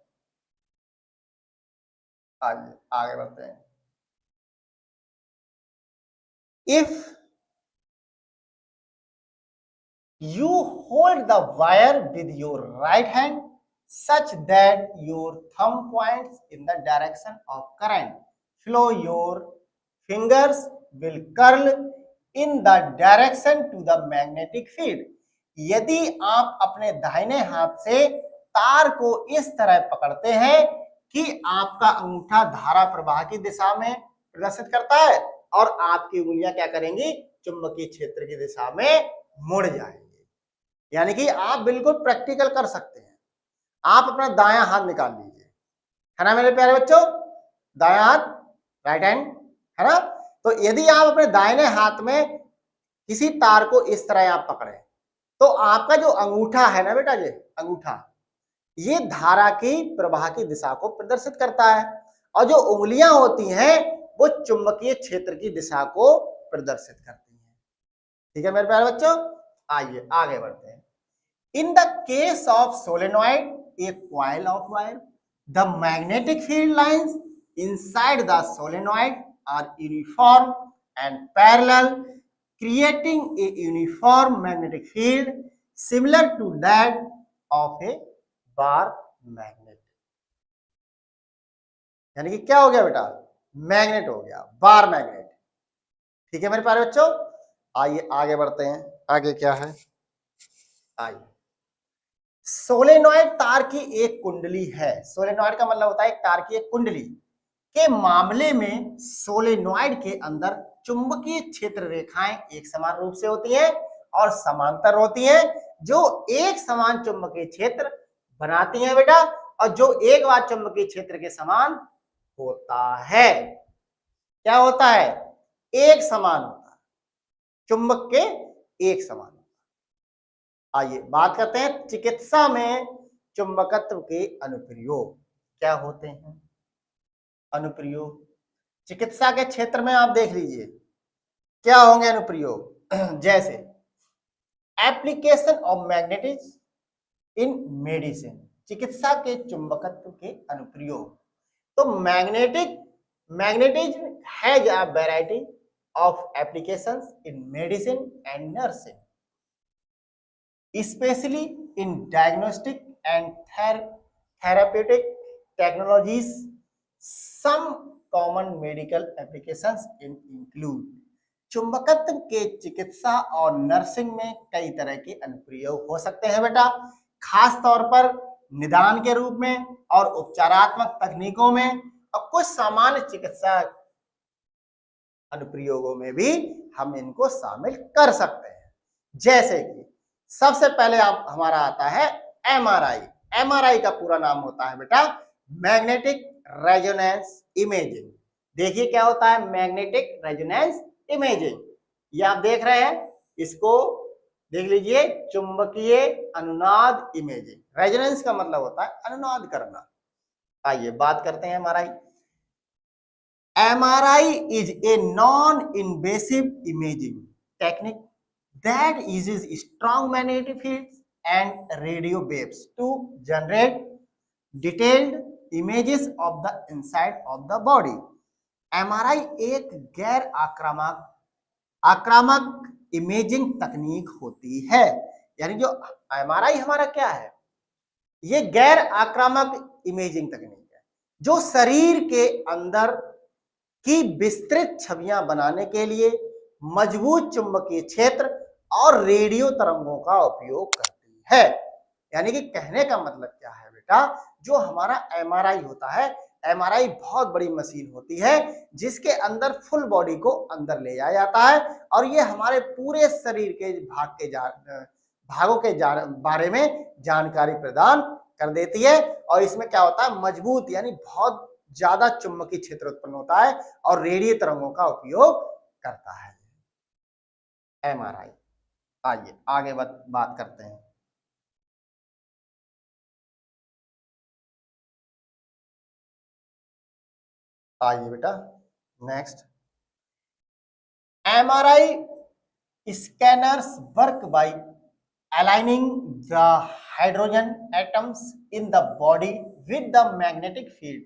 If you hold the wire with your right hand such that your thumb points in the direction of current flow, your fingers will curl in the direction to the magnetic field. यदि आप अपने दाहिने हाथ से तार को इस तरह पकड़ते हैं कि आपका अंगूठा धारा प्रवाह की दिशा में प्रदर्शित करता है और आपकी उंगलियां क्या करेंगी? चुंबकीय क्षेत्र की दिशा में मुड़ जाएंगी. यानी कि आप बिल्कुल प्रैक्टिकल कर सकते हैं. आप अपना दायां हाथ निकाल लीजिए, है ना मेरे प्यारे बच्चों? दायां हाथ, राइट हैंड, है ना? तो यदि आप अपने दाहिने हाथ में किसी तार को इस तरह आप पकड़े तो आपका जो अंगूठा है ना बेटा, ये अंगूठा ये धारा की प्रवाह की दिशा को प्रदर्शित करता है और जो उंगलियां होती हैं वो चुंबकीय क्षेत्र की दिशा को प्रदर्शित करती हैं. ठीक है मेरे प्यारे बच्चों, आइए आगे बढ़ते हैं. In the case of solenoid, a coil of wire, the magnetic field lines inside the solenoid are uniform and parallel, creating a uniform magnetic field similar to that of a bar magnet. यानी कि क्या हो गया बेटा? मैग्नेट हो गया, बार मैग्नेट. ठीक है मेरे प्यारे बच्चों, आइए आगे बढ़ते हैं. आगे क्या है? आइए, सोलेनॉइड तार की एक कुंडली है. सोलेनॉइड का मतलब होता है एक तार की एक कुंडली. के मामले में सोलेनॉइड के अंदर चुंबकीय क्षेत्र रेखाएं एक समान रूप से होती हैं और समांतर होती हैं, जो एक समान चुंबकीय क्षेत्र बनाती हैं बेटा, और जो एक बार चुंबकीय क्षेत्र के समान होता है. क्या होता है? एक समान होता है, चुंबक के एक समान होता है. आइए बात करते हैं चिकित्सा में चुंबकत्व के अनुप्रयोग क्या होते हैं. अनुप्रयोग चिकित्सा के क्षेत्र में आप देख लीजिए क्या होंगे अनुप्रयोग. जैसे application of magnetism in medicine, चिकित्सा के चुंबकत्व के अनुप्रयोग. तो magnetism has a variety of applications in medicine and nursing, specially in diagnostic and therapeutic technologies. Some common medical applications include. चुंबकत्व के चिकित्सा और नर्सिंग में कई तरह के अनुप्रयोग हो सकते हैं बेटा, खास तौर पर निदान के रूप में और उपचारात्मक तकनीकों में, और कुछ सामान्य चिकित्सा अनुप्रयोगों में भी हम इनको शामिल कर सकते हैं. जैसे कि सबसे पहले हमारा आता है एमआरआई. एमआरआई का पूरा नाम होता है बेटा मैग्नेटिक रेजोनेंस इमेजिंग. देखिए क्या होता है मैग्नेटिक रेजोनेंस इमेजिंग. ये आप देख रहे हैं, इसको देख लीजिए, चुंबकीय अनुनाद इमेजिंग. रेजोनेंस का मतलब होता है अनुनाद करना. आइए बात करते हैं MRI. MRI is a non invasive imaging technique that uses strong magnetic fields and radio waves to generate detailed images of the inside of the body. MRI एक गैर आक्रामक आक्रामक इमेजिंग तकनीक होती है। यानी जो एमआरआई हमारा क्या है, ये गैर आक्रामक इमेजिंग तकनीक है जो शरीर के अंदर की विस्तृत छवियां बनाने के लिए मजबूत चुंबकीय क्षेत्र और रेडियो तरंगों का उपयोग करती है। यानी कि कहने का मतलब क्या है बेटा, जो हमारा एमआरआई होता है, एमआरआई बहुत बड़ी मशीन होती है जिसके अंदर फुल बॉडी को अंदर ले जाया जाता है और ये हमारे पूरे शरीर के भागों के बारे में जानकारी प्रदान कर देती है। और इसमें क्या होता है, मजबूत यानी बहुत ज्यादा चुंबकीय क्षेत्र उत्पन्न होता है और रेडियो तरंगों का उपयोग करता है एमआरआई। आइए आगे बात करते हैं। आइए बेटा next, MRI scanners work by aligning the hydrogen atoms in the body with the magnetic field,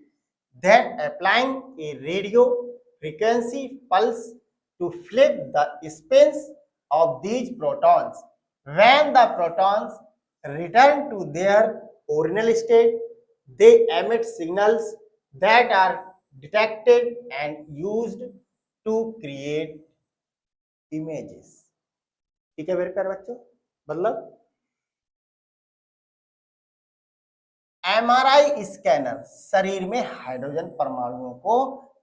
then applying a radio frequency pulse to flip the spins of these protons. When the protons return to their original state, they emit signals that are detected and used to create images. ठीक है मेरे प्यारे बच्चों, मतलब एमआरआई स्कैनर शरीर में हाइड्रोजन परमाणुओं को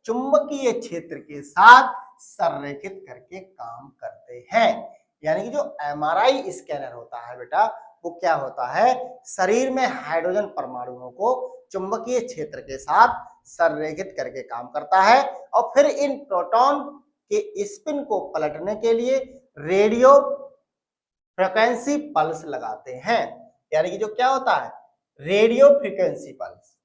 चुंबकीय क्षेत्र के साथ संरेखित करके काम करते हैं। यानी कि जो एमआरआई स्कैनर होता है बेटा, वो क्या होता है, शरीर में हाइड्रोजन परमाणुओं को चुंबकीय क्षेत्र के साथ संरेखित करके काम करता है और फिर इन प्रोटॉन के स्पिन को पलटने के लिए रेडियो फ्रीक्वेंसी पल्स लगाते हैं। यानी कि जो क्या होता है, रेडियो फ्रीक्वेंसी पल्स।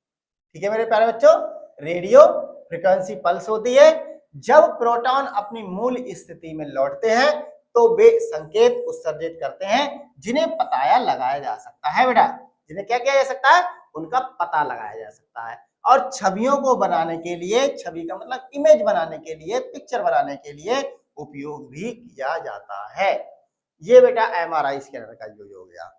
ठीक है मेरे प्यारे बच्चों, रेडियो फ्रीक्वेंसी पल्स होती है। जब प्रोटॉन अपनी मूल स्थिति में लौटते हैं तो वे संकेत उत्सर्जित करते हैं जिन्हें पता लगाया जा सकता है बेटा, जिन्हें क्या किया जा सकता है, उनका पता लगाया जा सकता है। और छवियों को बनाने के लिए, छवि का मतलब इमेज बनाने के लिए, पिक्चर बनाने के लिए उपयोग भी किया जाता है। ये बेटा एमआरआई स्कैनर का यूज हो गया।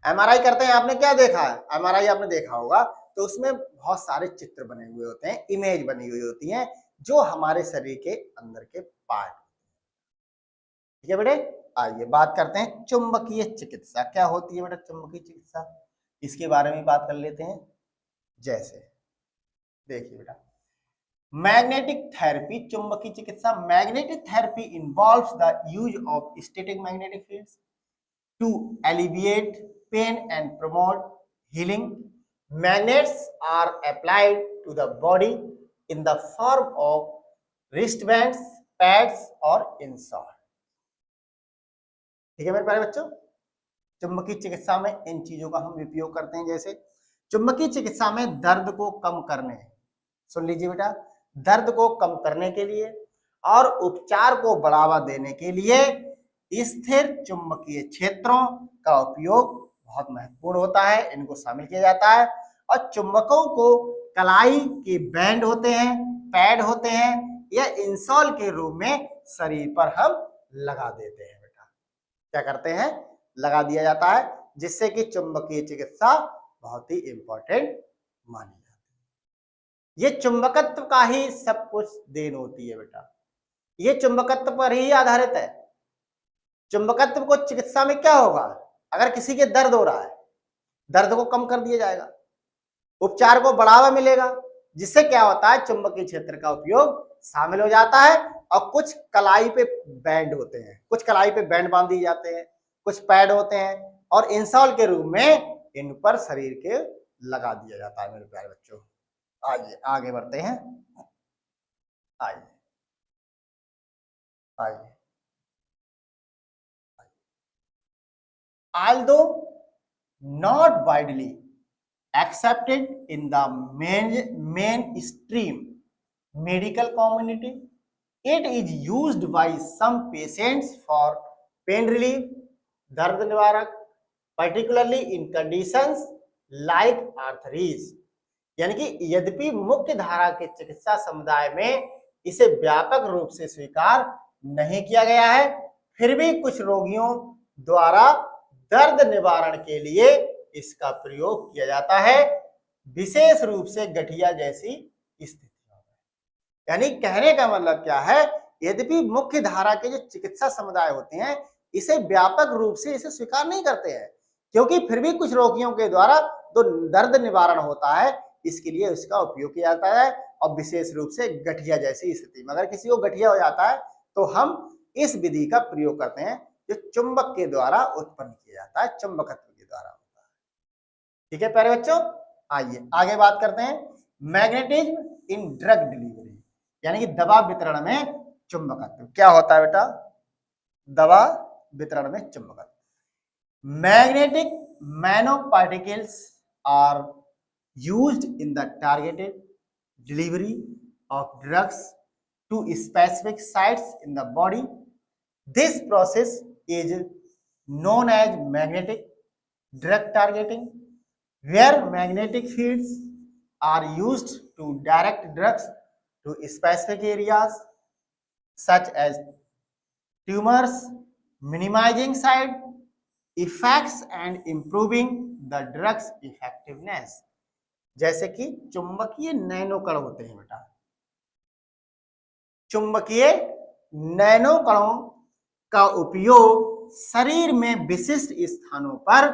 एमआरआई करते हैं, आपने क्या देखा है, एमआरआई आपने देखा होगा तो उसमें बहुत सारे चित्र बने हुए होते हैं, इमेज बनी हुई होती हैं जो हमारे शरीर के अंदर के पार्ट। ठीक है बेटे, आइए बात करते हैं चुंबकीय चिकित्सा क्या होती है बेटा। चुंबकीय चिकित्सा, इसके बारे में बात कर लेते हैं। जैसे देखिए बेटा, मैग्नेटिक थेरेपी, चुंबकीय चिकित्सा। Magnetic therapy involves the use of static magnetic fields to alleviate pain and promote healing. Magnets are applied to the body in the form of wristbands, pads और इंसॉल। ठीक है मेरे प्यारे बच्चों, चुंबकीय चिकित्सा में इन चीजों का हम उपयोग करते हैं। जैसे चुंबकीय चिकित्सा में दर्द को कम करने, सुन लीजिए बेटा, दर्द को कम करने के लिए और उपचार को बढ़ावा देने के लिए स्थिर चुंबकीय क्षेत्रों का उपयोग बहुत महत्वपूर्ण होता है, इनको शामिल किया जाता है। और चुंबकों को कलाई के बैंड होते हैं, पैड होते हैं या इंसॉल के रूप में शरीर पर हम लगा देते हैं बेटा। क्या करते हैं, लगा दिया जाता है, जिससे कि चुंबकीय चिकित्सा बहुत ही इंपॉर्टेंट मानी जाती है। ये चुंबकत्व का ही सब कुछ देन होती है बेटा, ये चुंबकत्व पर ही आधारित है। चुंबकत्व को चिकित्सा में क्या होगा, अगर किसी के दर्द हो रहा है, दर्द को कम कर दिया जाएगा, उपचार को बढ़ावा मिलेगा, जिससे क्या होता है, चुंबकीय क्षेत्र का उपयोग शामिल हो जाता है। और कुछ कलाई पे बैंड होते हैं, कुछ कलाई पे बैंड बांध दिए जाते हैं, कुछ पैड होते हैं और इंसॉल के रूप में इन पर शरीर के लगा दिया जाता है मेरे प्यारे बच्चों। आइए आगे बढ़ते हैं। आइए आइए although not widely accepted in the mainstream medical community, it is used by some patients for pain relief, दर्द निवारक, particularly in conditions like arthritis। यानी कि यद्यपि मुख्य धारा के चिकित्सा समुदाय में इसे व्यापक रूप से स्वीकार नहीं किया गया है, फिर भी कुछ रोगियों द्वारा दर्द निवारण के लिए इसका प्रयोग किया जाता है, विशेष रूप से गठिया जैसी स्थितियों में। यानी कहने का मतलब क्या है, यद्यपि मुख्य धारा के जो चिकित्सा समुदाय होते हैं इसे व्यापक रूप से इसे स्वीकार नहीं करते हैं, क्योंकि फिर भी कुछ रोगियों के द्वारा जो दर्द निवारण होता है इसके लिए उसका उपयोग किया जाता है, और विशेष रूप से गठिया जैसी स्थिति में अगर किसी को गठिया हो जाता है तो हम इस विधि का प्रयोग करते हैं जो चुंबक के द्वारा उत्पन्न किया जाता है, चुंबकत्व के द्वारा होता है। ठीक है प्यारे बच्चों, आइए आगे बात करते हैं मैग्नेटिज्म इन ड्रग डिलीवरी, यानी कि दवा वितरण में चुंबकत्व क्या होता है बेटा, दवा वितरण में चुंबकत्व। Magnetic nanoparticles are used in the targeted delivery of drugs to specific sites in the body. This process is known as magnetic drug targeting, where magnetic fields are used to direct drugs to specific areas such as tumors, minimizing side effects and improving the drug's effectiveness. जैसे कि चुंबकीय नैनो कण होते हैं बेटा, चुंबकीय नैनो कणों का उपयोग शरीर में विशिष्ट स्थानों पर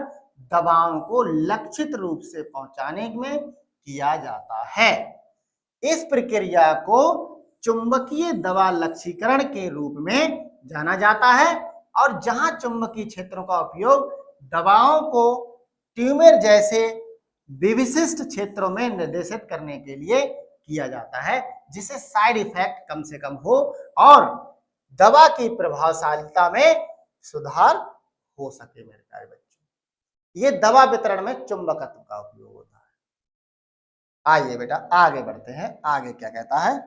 दवाओं को लक्षित रूप से पहुंचाने में किया जाता है। इस प्रक्रिया को चुंबकीय दवा लक्षीकरण के रूप में जाना जाता है, और जहां चुंबकीय क्षेत्रों का उपयोग दवाओं को ट्यूमर जैसे विशिष्ट क्षेत्रों में निर्देशित करने के लिए किया जाता है, जिससे साइड इफेक्ट कम से कम हो और दवा की प्रभावशीलता में सुधार हो सके। मेरे प्यारे बच्चों, ये दवा वितरण में चुंबकत्व का उपयोग होता है। आइए बेटा आगे बढ़ते हैं, आगे क्या कहता है,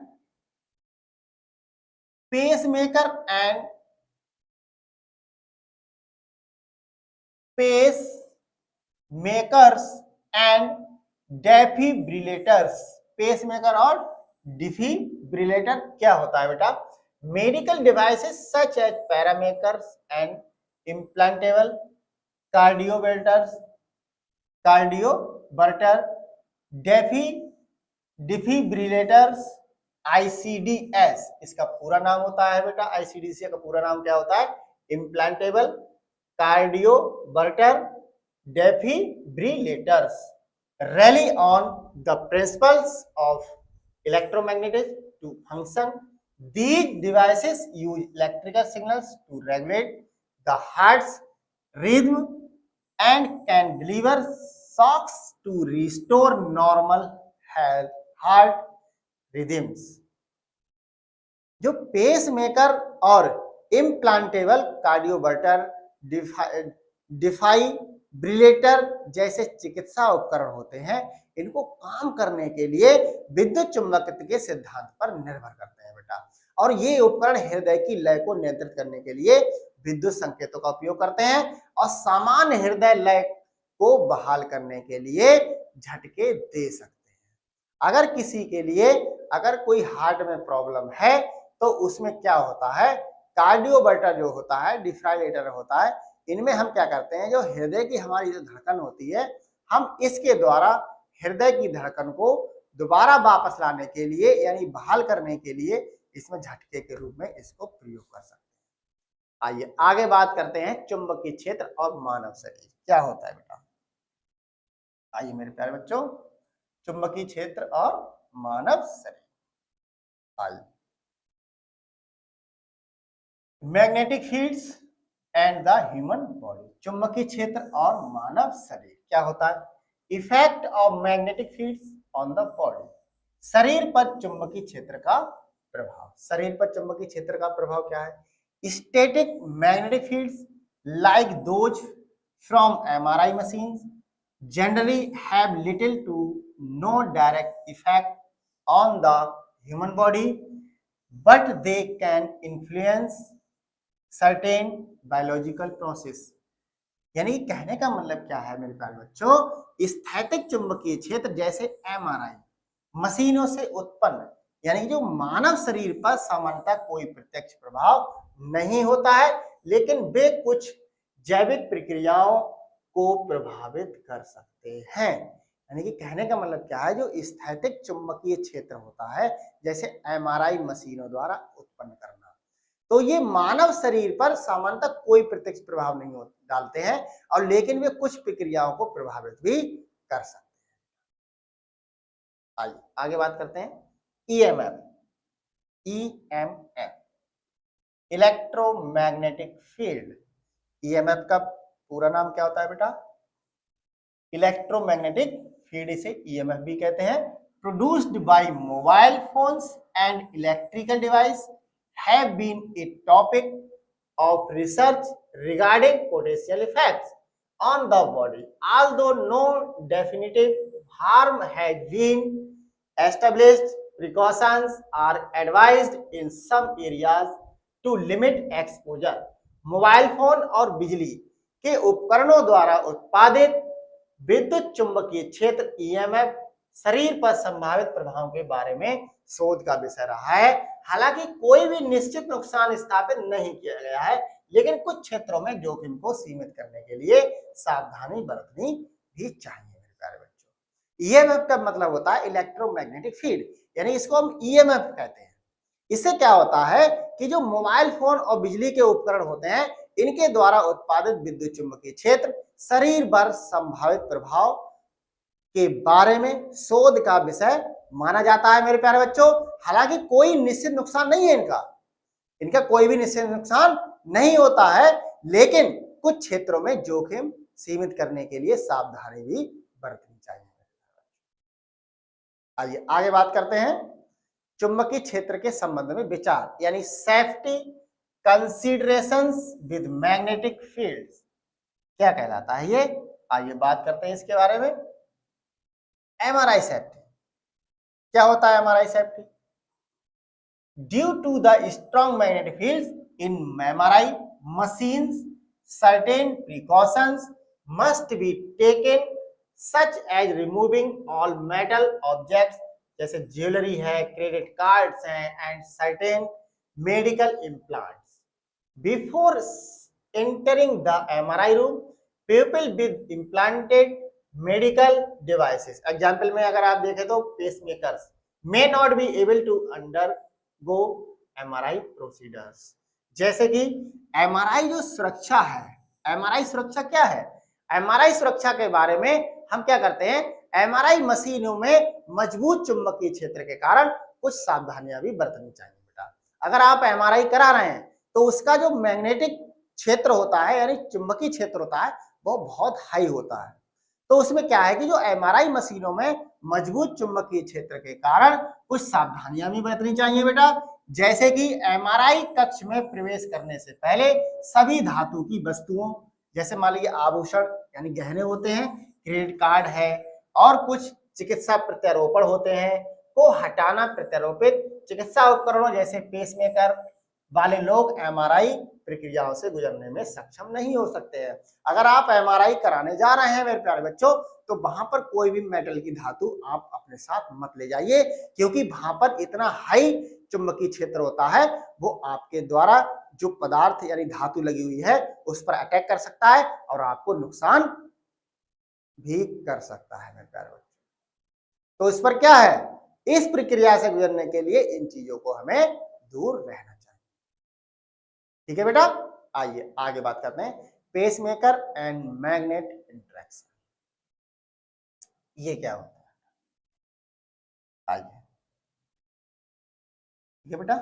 pacemaker and pacemakers and defibrillators. Pacemaker और डिफिब्रिलेटर क्या होता है बेटा, medical devices such as pacemakers and implantable cardioverter defibrillators ICDS इसका पूरा नाम होता है बेटा, ICDS का पूरा नाम क्या होता है, implantable cardioverter defibrillators rely on the principles of electromagnetism to function. These devices use electrical signals to regulate the heart's rhythm and can deliver shocks to restore normal heart rhythms. जो पेसमेकर और इम्प्लांटेबल कार्डियोवर्टर डिफाइब्रिलेटर जैसे चिकित्सा उपकरण होते हैं, इनको काम करने के लिए विद्युत चुंबकत्व के सिद्धांत पर निर्भर करते हैं बेटा, और ये उपकरण हृदय की लय को नियंत्रित करने के लिए विद्युत संकेतों का उपयोग करते हैं और सामान्य हृदय लय को बहाल करने के लिए झटके दे सकते हैं। अगर किसी के लिए अगर कोई हार्ट में प्रॉब्लम है तो उसमें क्या होता है, कार्डियोवर्टर जो होता है, डिफाइब्रिलेटर होता है, इनमें हम क्या करते हैं, जो हृदय की हमारी जो धड़कन होती है, हम इसके द्वारा हृदय की धड़कन को दोबारा वापस लाने के लिए यानी बहाल करने के लिए इसमें झटके के रूप में इसको प्रयोग कर सकते हैं। आइए आगे बात करते हैं चुंबकीय क्षेत्र और मानव शरीर क्या होता है बेटा। आइए मेरे प्यारे बच्चों, चुंबकीय क्षेत्र और मानव शरीर। आइए, magnetic fields and the human body. चुंबकीय क्षेत्र और मानव शरीर क्या होता है, effect of magnetic fields on the body. शरीर पर चुंबकीय क्षेत्र का प्रभाव। शरीर पर चुंबकीय क्षेत्र का प्रभाव क्या है, static magnetic fields like those from MRI machines generally have little to no direct effect on the human body, but they can influence certain biological process। यानी कहने का मतलब क्या है मेरे प्यारे बच्चों, स्थैतिक चुंबकीय क्षेत्र जैसे MRI मशीनों से उत्पन्न यानी कि जो मानव शरीर पर सामान्यतः कोई प्रत्यक्ष प्रभाव नहीं होता है, लेकिन वे कुछ जैविक प्रक्रियाओं को प्रभावित कर सकते हैं। यानी कि कहने का मतलब क्या है, जो स्थैतिक चुंबकीय क्षेत्र होता है, जैसे एमआरआई मशीनों द्वारा उत्पन्न करना, तो ये मानव शरीर पर सामान्यतः कोई प्रत्यक्ष प्रभाव नहीं डालते हैं, और लेकिन वे कुछ प्रक्रियाओं को प्रभावित भी कर सकते हैं। आइए आगे बात करते हैं EMF. EMF electromagnetic field. EMF का पूरा नाम क्या होता है बेटा? इलेक्ट्रोमैग्नेटिक फील्ड, इसे ईएमएफ भी कहते हैं। Produced by mobile phones and electrical device have been a topic of research regarding potential effects on the body, although no definitive harm has been established. Precautions are advised in some areas to limit exposure. Mobile phone और बिजली के उपकरणों द्वारा उत्पादित विद्युत चुंबकीय क्षेत्र ईएमएफ शरीर पर संभावित प्रभाव के बारे में शोध का विषय रहा है। हालांकि कोई भी निश्चित नुकसान स्थापित नहीं किया गया है, लेकिन कुछ क्षेत्रों में जोखिम को सीमित करने के लिए सावधानी बरतनी भी चाहिए मेरे प्यारे बच्चों। ईएमएफ का मतलब होता है इलेक्ट्रोमैग्नेटिक फील्ड, यानी इसको हम ईएमएफ कहते हैं। इससे क्या होता है कि जो मोबाइल फोन और बिजली के उपकरण होते हैं, इनके द्वारा उत्पादित विद्युत चुंबकीय क्षेत्र शरीर पर संभावित प्रभाव के बारे में शोध का विषय माना जाता है मेरे प्यारे बच्चों। हालांकि कोई निश्चित नुकसान नहीं है, इनका कोई भी निश्चित नुकसान नहीं होता है, लेकिन कुछ क्षेत्रों में जोखिम सीमित करने के लिए सावधानी भी बरतनी चाहिए। आइए आगे बात करते हैं चुंबकीय क्षेत्र के संबंध में विचार, यानी safety considerations with magnetic fields क्या कहलाता है ये। आइए बात करते हैं इसके बारे में। एमआरआई सेफ्टी क्या होता है? MRI safety, due to the strong magnetic fields in MRI machines certain precautions must be taken such as removing all metal objects, जैसे ज्वेलरी है, क्रेडिट कार्ड्स हैं, and certain medical implants before entering the MRI room. People with implanted medical devices, example में अगर आप देखें तो pacemakers may not be able to undergo MRI procedures. जैसे कि एमआरआई जो सुरक्षा है, एमआरआई सुरक्षा क्या है? एमआरआई सुरक्षा के बारे में हम क्या करते हैं, एमआरआई मशीनों में मजबूत चुंबकीय क्षेत्र के कारण कुछ सावधानियां भी बरतनी चाहिए बेटा। अगर आप एमआरआई करा रहे हैं तो उसका जो मैग्नेटिक क्षेत्र होता है, यानी चुंबकीय क्षेत्र होता है, वो बहुत हाई होता है। तो उसमें क्या है कि जो एमआरआई मशीनों में मजबूत चुंबकीय क्षेत्र के कारण कुछ सावधानियां भी बरतनी चाहिए बेटा। जैसे कि एमआरआई कक्ष में प्रवेश करने से पहले सभी धातु की वस्तुओं, जैसे मान लीजिए आभूषण यानी गहने होते हैं, क्रेडिट कार्ड है, और कुछ चिकित्सा प्रत्यारोपण होते हैं, को हटाना। प्रत्यारोपित चिकित्सा उपकरणों जैसे पेसमेकर वाले लोग एमआरआई प्रक्रियाओं से गुजरने में सक्षम नहीं हो सकते हैं। अगर आप एमआरआई कराने जा रहे हैं मेरे प्यारे बच्चों, तो वहां पर कोई भी मेटल की धातु आप अपने साथ मत ले जाइए, क्योंकि वहां पर इतना हाई चुंबकीय क्षेत्र होता है, वो आपके द्वारा जो पदार्थ यानी धातु लगी हुई है उस पर अटैक कर सकता है और आपको नुकसान भी कर सकता है मेरे प्यारे बच्चों। तो इस पर क्या है, इस प्रक्रिया से गुजरने के लिए इन चीजों को हमें दूर रहना चाहिए। ठीक है बेटा, आइए आगे बात करते हैं पेसमेकर एंड मैग्नेट इंटरेक्शन। ये क्या होता है, आइए ठीक है बेटा,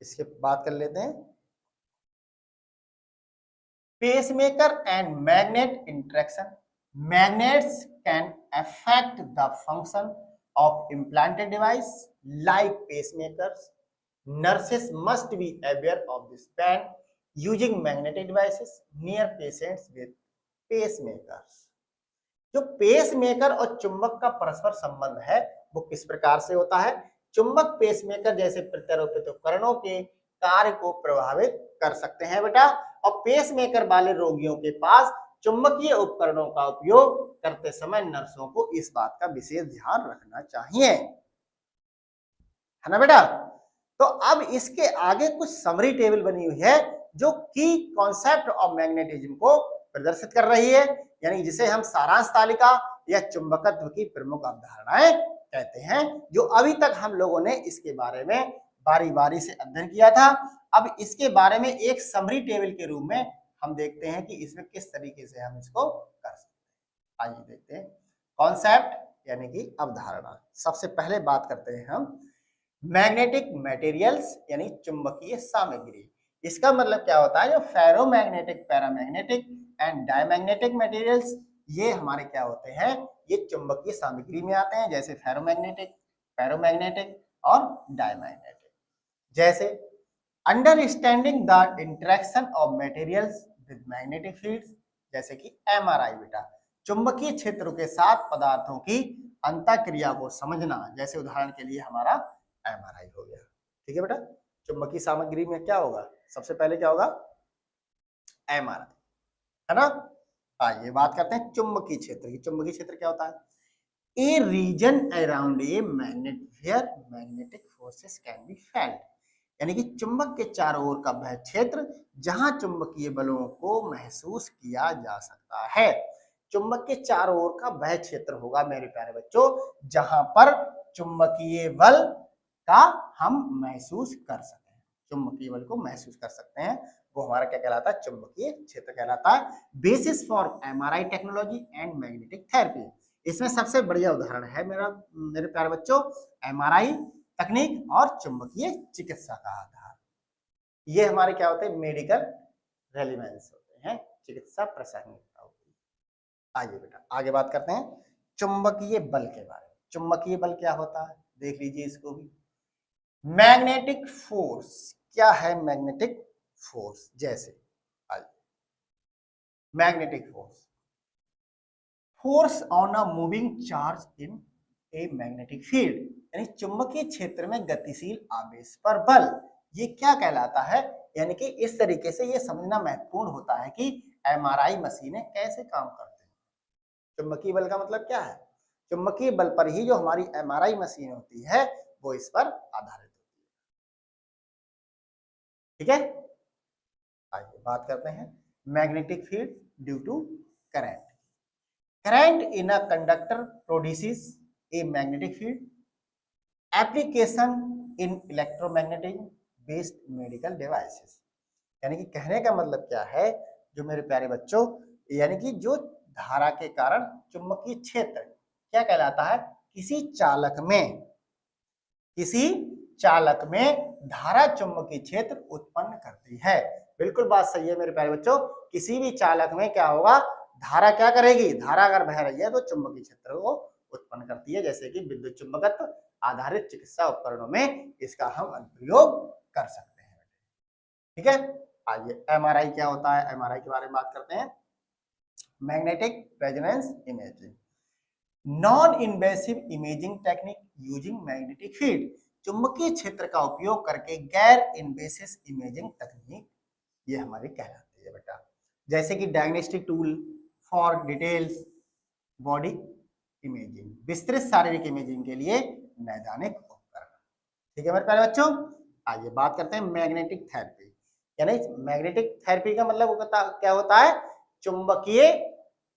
इसके बात कर लेते हैं। Pacemaker and magnet interaction. Magnets can affect the function of implanted device like pacemakers. Nurses must be aware of this when using magnetic devices near patients with pacemakers. जो पेसमेकर और चुंबक का परस्पर संबंध है वो किस प्रकार से होता है? चुंबक पेसमेकर जैसे प्रत्यारोपित उपकरणों के कार्य को प्रभावित कर सकते हैं बेटा, और पेसमेकर वाले रोगियों के पास चुंबकीय उपकरणों का उपयोग करते समय नर्सों को इस बात का विशेष ध्यान रखना चाहिए। है ना बेटा। तो अब इसके आगे कुछ समरी टेबल बनी हुई है जो की कॉन्सेप्ट ऑफ मैग्नेटिज्म को प्रदर्शित कर रही है, यानी जिसे हम सारांश तालिका या चुंबकत्व की प्रमुख अवधारणाएं कहते हैं, जो अभी तक हम लोगों ने इसके बारे में बारी बारी से अध्ययन किया था। अब इसके बारे में एक समरी टेबल के रूप में हम देखते हैं कि इसमें किस तरीके से हम इसको कर सकते हैं। आइए देखते हैं कॉन्सेप्ट यानी कि अवधारणा। सबसे पहले बात करते हैं हम मैग्नेटिक मटेरियल्स यानी चुंबकीय सामग्री। इसका मतलब क्या होता है, जो ferromagnetic, paramagnetic and diamagnetic materials, ये हमारे क्या होते हैं, ये चुंबकीय सामग्री में आते हैं, जैसे फेरोमैग्नेटिक, पैरामैग्नेटिक और डायमैग्नेटिक। जैसे understanding the interaction of materials with magnetic fields, जैसे कि एमआरआई बेटा, चुंबकीय क्षेत्र के साथ पदार्थों की अंतःक्रिया को समझना। जैसे उदाहरण के लिए हमारा एमआरआई हो गया, ठीक है बेटा। चुंबकीय सामग्री में क्या होगा, सबसे पहले क्या होगा, एमआरआई, है ना। आइए बात करते हैं चुंबकीय क्षेत्र की। चुंबकीय क्षेत्र क्या होता है, a region around a magnet where magnetic forces can be felt, यानी कि चुंबक के चारों ओर का वह क्षेत्र जहां चुंबकीय बलों को महसूस किया जा सकता है। चुंबक के चारों ओर का वह क्षेत्र होगा मेरे प्यारे बच्चों जहां पर चुंबकीय बल का हम महसूस कर सकते हैं, चुंबकीय बल को महसूस कर सकते हैं, वो हमारा क्या कहलाता है, चुंबकीय क्षेत्र कहलाता है। Basis for MRI technology and magnetic therapy, इसमें सबसे बढ़िया उदाहरण है मेरे प्यारे बच्चों एमआरआई तकनीक और चुंबकीय चिकित्सा का आधार। ये हमारे क्या होते हैं, मेडिकल रेलेवेंस होते हैं, चिकित्सा प्रासंगिकता होती है। आइए बेटा आगे बात करते हैं चुंबकीय बल के बारे में। चुंबकीय बल क्या होता है, देख लीजिए इसको भी। मैग्नेटिक फोर्स क्या है, मैग्नेटिक फोर्स, जैसे magnetic force on a moving charge in A magnetic field, यानी चुंबकीय क्षेत्र में गतिशील आवेश पर बल, ये क्या कहलाता है। यानी कि इस तरीके से ये समझना महत्वपूर्ण होता है कि एमआरआई मशीनें कैसे काम करते हैं। चुंबकीय बल का मतलब क्या है, चुंबकीय बल पर ही जो हमारी एमआरआई मशीन होती है वो इस पर आधारित होती है, ठीक है। आइए बात करते हैं magnetic field due to current. Current in a conductor produces a magnetic field. Application in electromagnetism based medical devices. यानी कि कहने का मतलब क्या है, जो मेरे प्यारे बच्चों, यानी कि जो धारा के कारण चुंबकीय क्षेत्र क्या कहलाता है, किसी चालक में धारा चुंबकीय क्षेत्र उत्पन्न करती है। बिल्कुल बात सही है मेरे प्यारे बच्चों, किसी भी चालक में क्या होगा, धारा क्या करेगी, धारा अगर बह रही है तो चुंबकीय क्षेत्र को उत्पन्न करती है। जैसे कि विद्युत चुंबकत्व आधारित चिकित्सा उपकरणों में इसका हम अनुप्रयोग कर सकते हैं, ठीक है। आइए एमआरआई क्या होता है, एमआरआई के बारे में बात करते हैं। Magnetic resonance imaging, non invasive imaging technique using magnetic field, चुंबकीय क्षेत्र का उपयोग करके गैर इन्वेसिव इमेजिंग तकनीक ये हमारी कहलाती है बेटा। जैसे कि diagnostic tool for details body imaging, विस्तृत शारीरिक इमेजिंग के लिए नैदानिक उपकरण, ठीक है मेरे प्यारे बच्चों। आइए बात करते हैं मैग्नेटिक थेरेपी, यानी मैग्नेटिक थेरेपी का मतलब क्या होता है, चुंबकीय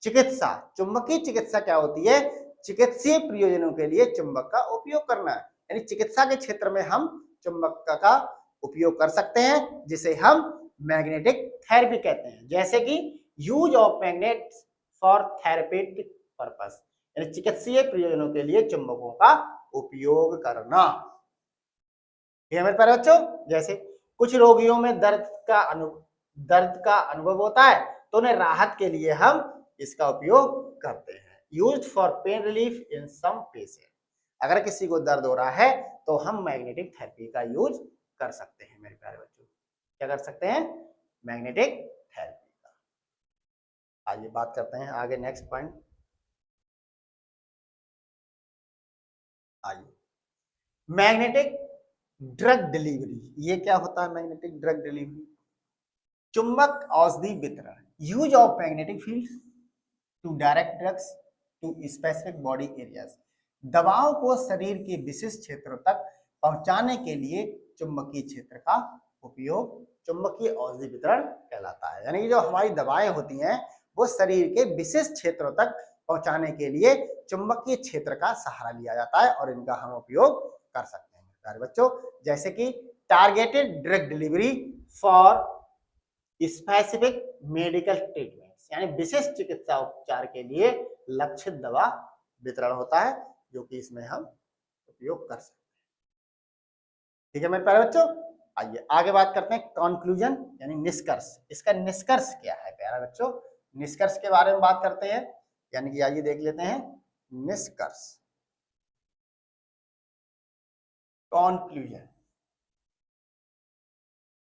चिकित्सा। चुंबकीय चिकित्सा क्या होती है, चिकित्सीय प्रयोजनों के लिए चुंबक का उपयोग करना है, यानी चिकित्सा के क्षेत्र में हम चुंबक का उपयोग कर सकते हैं, जिसे हम मैग्नेटिक थेरेपी कहते हैं। जैसे कि use of magnets for therapeutic purpose, यानी चिकित्सीय प्रयोजनों के लिए चुंबकों का उपयोग करना। ये मेरे प्यारे बच्चों, जैसे कुछ रोगियों में दर्द का अनुभव होता है तो उन्हें राहत के लिए हम इसका उपयोग करते हैं। Used for pain relief in some patient, अगर किसी को दर्द हो रहा है तो हम मैग्नेटिक थेरेपी का यूज कर सकते हैं मेरे प्यारे बच्चों। क्या कर सकते हैं, मैग्नेटिक थेरेपी का। आइए बात करते हैं आगे नेक्स्ट पॉइंट। आइए मैग्नेटिक ड्रग डिलीवरी, ये क्या होता है मैग्नेटिक ड्रग डिलीवरी, चुंबक औषधि वितरण, use of magnetic field to direct drugs to specific body areas, दवाओं को शरीर के विशिष्ट क्षेत्रों तक पहुंचाने के लिए चुंबकीय क्षेत्र का उपयोग चुंबकीय औषधि वितरण कहलाता है। यानी कि जो हमारी दवाएं होती हैं वो शरीर के विशेष क्षेत्रों तक पहुंचाने के लिए चुंबकीय क्षेत्र का सहारा लिया जाता है और इनका हम उपयोग कर सकते हैं प्यारे बच्चों। जैसे कि targeted drug delivery for specific medical treatments, यानी विशेष चिकित्सा उपचार के लिए लक्षित दवा वितरण होता है, जो कि इसमें हम उपयोग कर सकते हैं। ठीक है मेरे प्यारे बच्चों, आइए आगे बात करते हैं कंक्लूजन यानी निष्कर्ष। इसका निष्कर्ष क्या है प्यारे बच्चों, निष्कर्ष के बारे में बात करते हैं। यानी कि आइए देख लेते हैं निष्कर्ष, कंक्लूजन।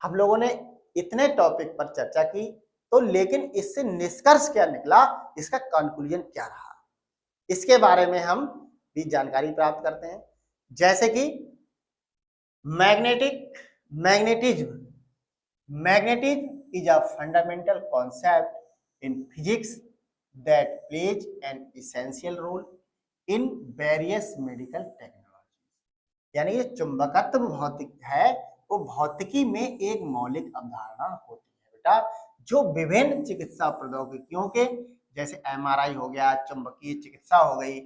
हम लोगों ने इतने टॉपिक पर चर्चा की, तो लेकिन इससे निष्कर्ष क्या निकला, इसका कंक्लूजन क्या रहा, इसके बारे में हम भी जानकारी प्राप्त करते हैं। जैसे कि magnetism is a fundamental concept in physics that plays an essential role in various medical technologies। यानी ये चुंबकत्व भौतिक है, वो भौतिकी में एक मौलिक अवधारणा होती है बेटा, जो विभिन्न चिकित्सा प्रौद्योगिकियों के जैसे एमआरआई हो गया, चुंबकीय चिकित्सा हो गई,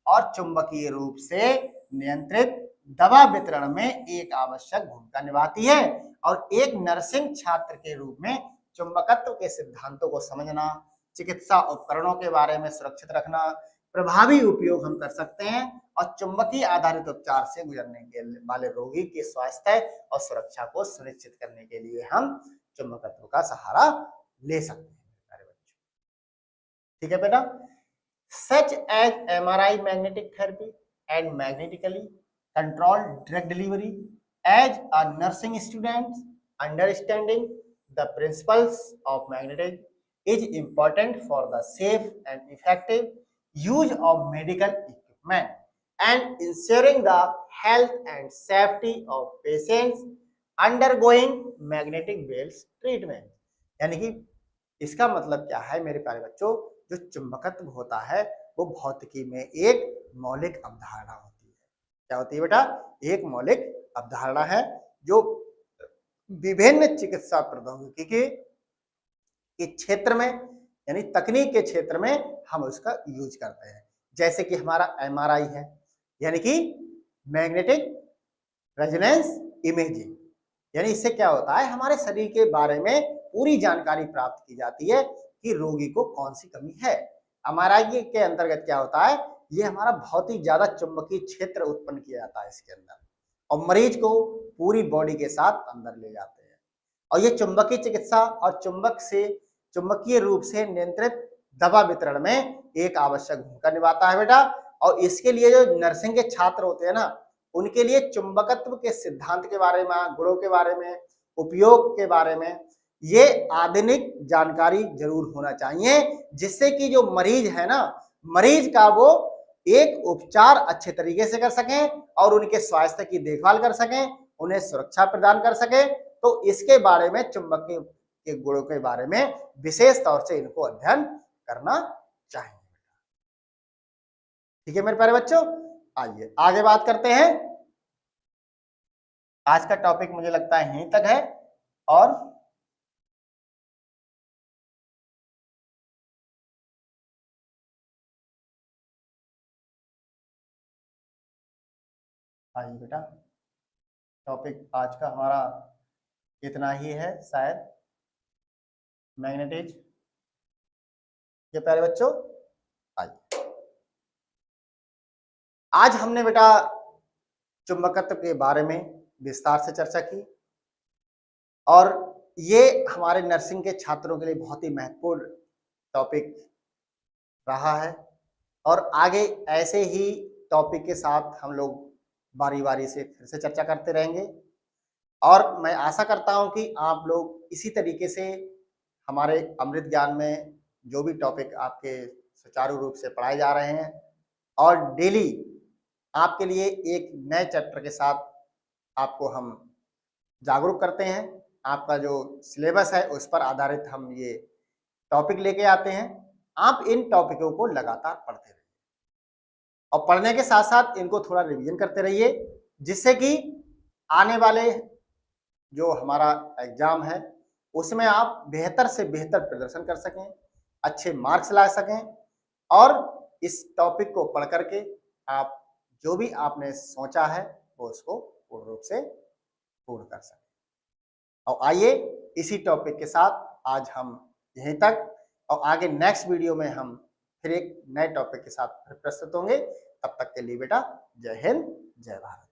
और चुंबकीय रूप से नियंत्रित दवा वितरण में एक आवश्यक भूमिका निभाती है। और एक नर्सिंग छात्र के रूप में चुंबकत्व के सिद्धांतों को समझना, चिकित्सा उपकरणों के बारे में सुरक्षित रखना, प्रभावी उपयोग हम कर सकते हैं, और चुंबकीय आधारित उपचार से गुजरने के वाले रोगी के स्वास्थ्य और सुरक्षा को सुनिश्चित करने के लिए हम चुंबकत्व का सहारा ले सकते हैं मेरे बच्चों। ठीक है बेटा, such as MRI, magnetic therapy and magnetically controlled drug delivery, as a nursing student understanding the principles of magnetism is important for the safe and effective use of medical equipment and ensuring the health and safety of patients undergoing magnetic waves treatment। यानी कि इसका मतलब क्या है मेरे प्यारे बच्चों, जो चुंबकत्व होता है वो भौतिकी में एक मौलिक अवधारणा होती है। क्या होती है बेटा, एक मौलिक अवधारणा है जो विभिन्न चिकित्सा प्रौद्योगिकी के क्षेत्र में यानी तकनीक के क्षेत्र में हम उसका यूज करते हैं। जैसे कि हमारा एमआरआई है, यानी कि मैग्नेटिक रेजोनेंस इमेजिंग, यानी इससे क्या होता है, हमारे शरीर के बारे में पूरी जानकारी प्राप्त की जाती है कि रोगी को कौन सी कमी है। एमआरआई के अंतर्गत क्या होता है, ये हमारा बहुत ही ज्यादा चुंबकीय क्षेत्र उत्पन्न किया जाता है इसके अंदर, और मरीज को पूरी बॉडी के साथ अंदर ले जाते हैं। और ये चुंबकीय चिकित्सा और चुंबकीय रूप से नियंत्रित दवा वितरण में एक आवश्यक भूमिका निभाता है बेटा। और इसके लिए जो नर्सिंग के छात्र होते हैं ना, उनके लिए चुंबकत्व के सिद्धांत के बारे में, गुणों के बारे में, उपयोग के बारे में ये आधुनिक जानकारी जरूर होना चाहिए, जिससे कि जो मरीज है ना, मरीज का वो एक उपचार अच्छे तरीके से कर सकें और उनके स्वास्थ्य की देखभाल कर सकें, उन्हें सुरक्षा प्रदान कर सके। तो इसके बारे में, चुंबकीय के गुणों के बारे में विशेष तौर से इनको अध्ययन करना चाहिए। ठीक है मेरे प्यारे बच्चों, आइए आगे बात करते हैं। आज का टॉपिक मुझे लगता है यहीं तक है, और आइए बेटा, टॉपिक आज का हमारा इतना ही है शायद, मैग्नेटिज्म के प्यारे बच्चों। आइए, आज हमने बेटा चुंबकत्व के बारे में विस्तार से चर्चा की, और ये हमारे नर्सिंग के छात्रों के लिए बहुत ही महत्वपूर्ण टॉपिक रहा है, और आगे ऐसे ही टॉपिक के साथ हम लोग बारी बारी से फिर से चर्चा करते रहेंगे। और मैं आशा करता हूं कि आप लोग इसी तरीके से हमारे अमृत ज्ञान में जो भी टॉपिक आपके सुचारू रूप से पढ़ाए जा रहे हैं, और डेली आपके लिए एक नए चैप्टर के साथ आपको हम जागरूक करते हैं। आपका जो सिलेबस है उस पर आधारित हम ये टॉपिक लेके आते हैं। आप इन टॉपिकों को लगातार पढ़ते रहिए, और पढ़ने के साथ साथ इनको थोड़ा रिवीजन करते रहिए, जिससे कि आने वाले जो हमारा एग्जाम है उसमें आप बेहतर से बेहतर प्रदर्शन कर सकें, अच्छे मार्क्स ला सकें और इस टॉपिक को पढ़ करके आप जो भी आपने सोचा है वो उसको पूर्ण रूप से पूर्ण कर सकें। और आइए इसी टॉपिक के साथ आज हम यहीं तक, और आगे नेक्स्ट वीडियो में हम फिर एक नए टॉपिक के साथ प्रस्तुत होंगे। तब तक के लिए बेटा जय हिंद, जय भारत।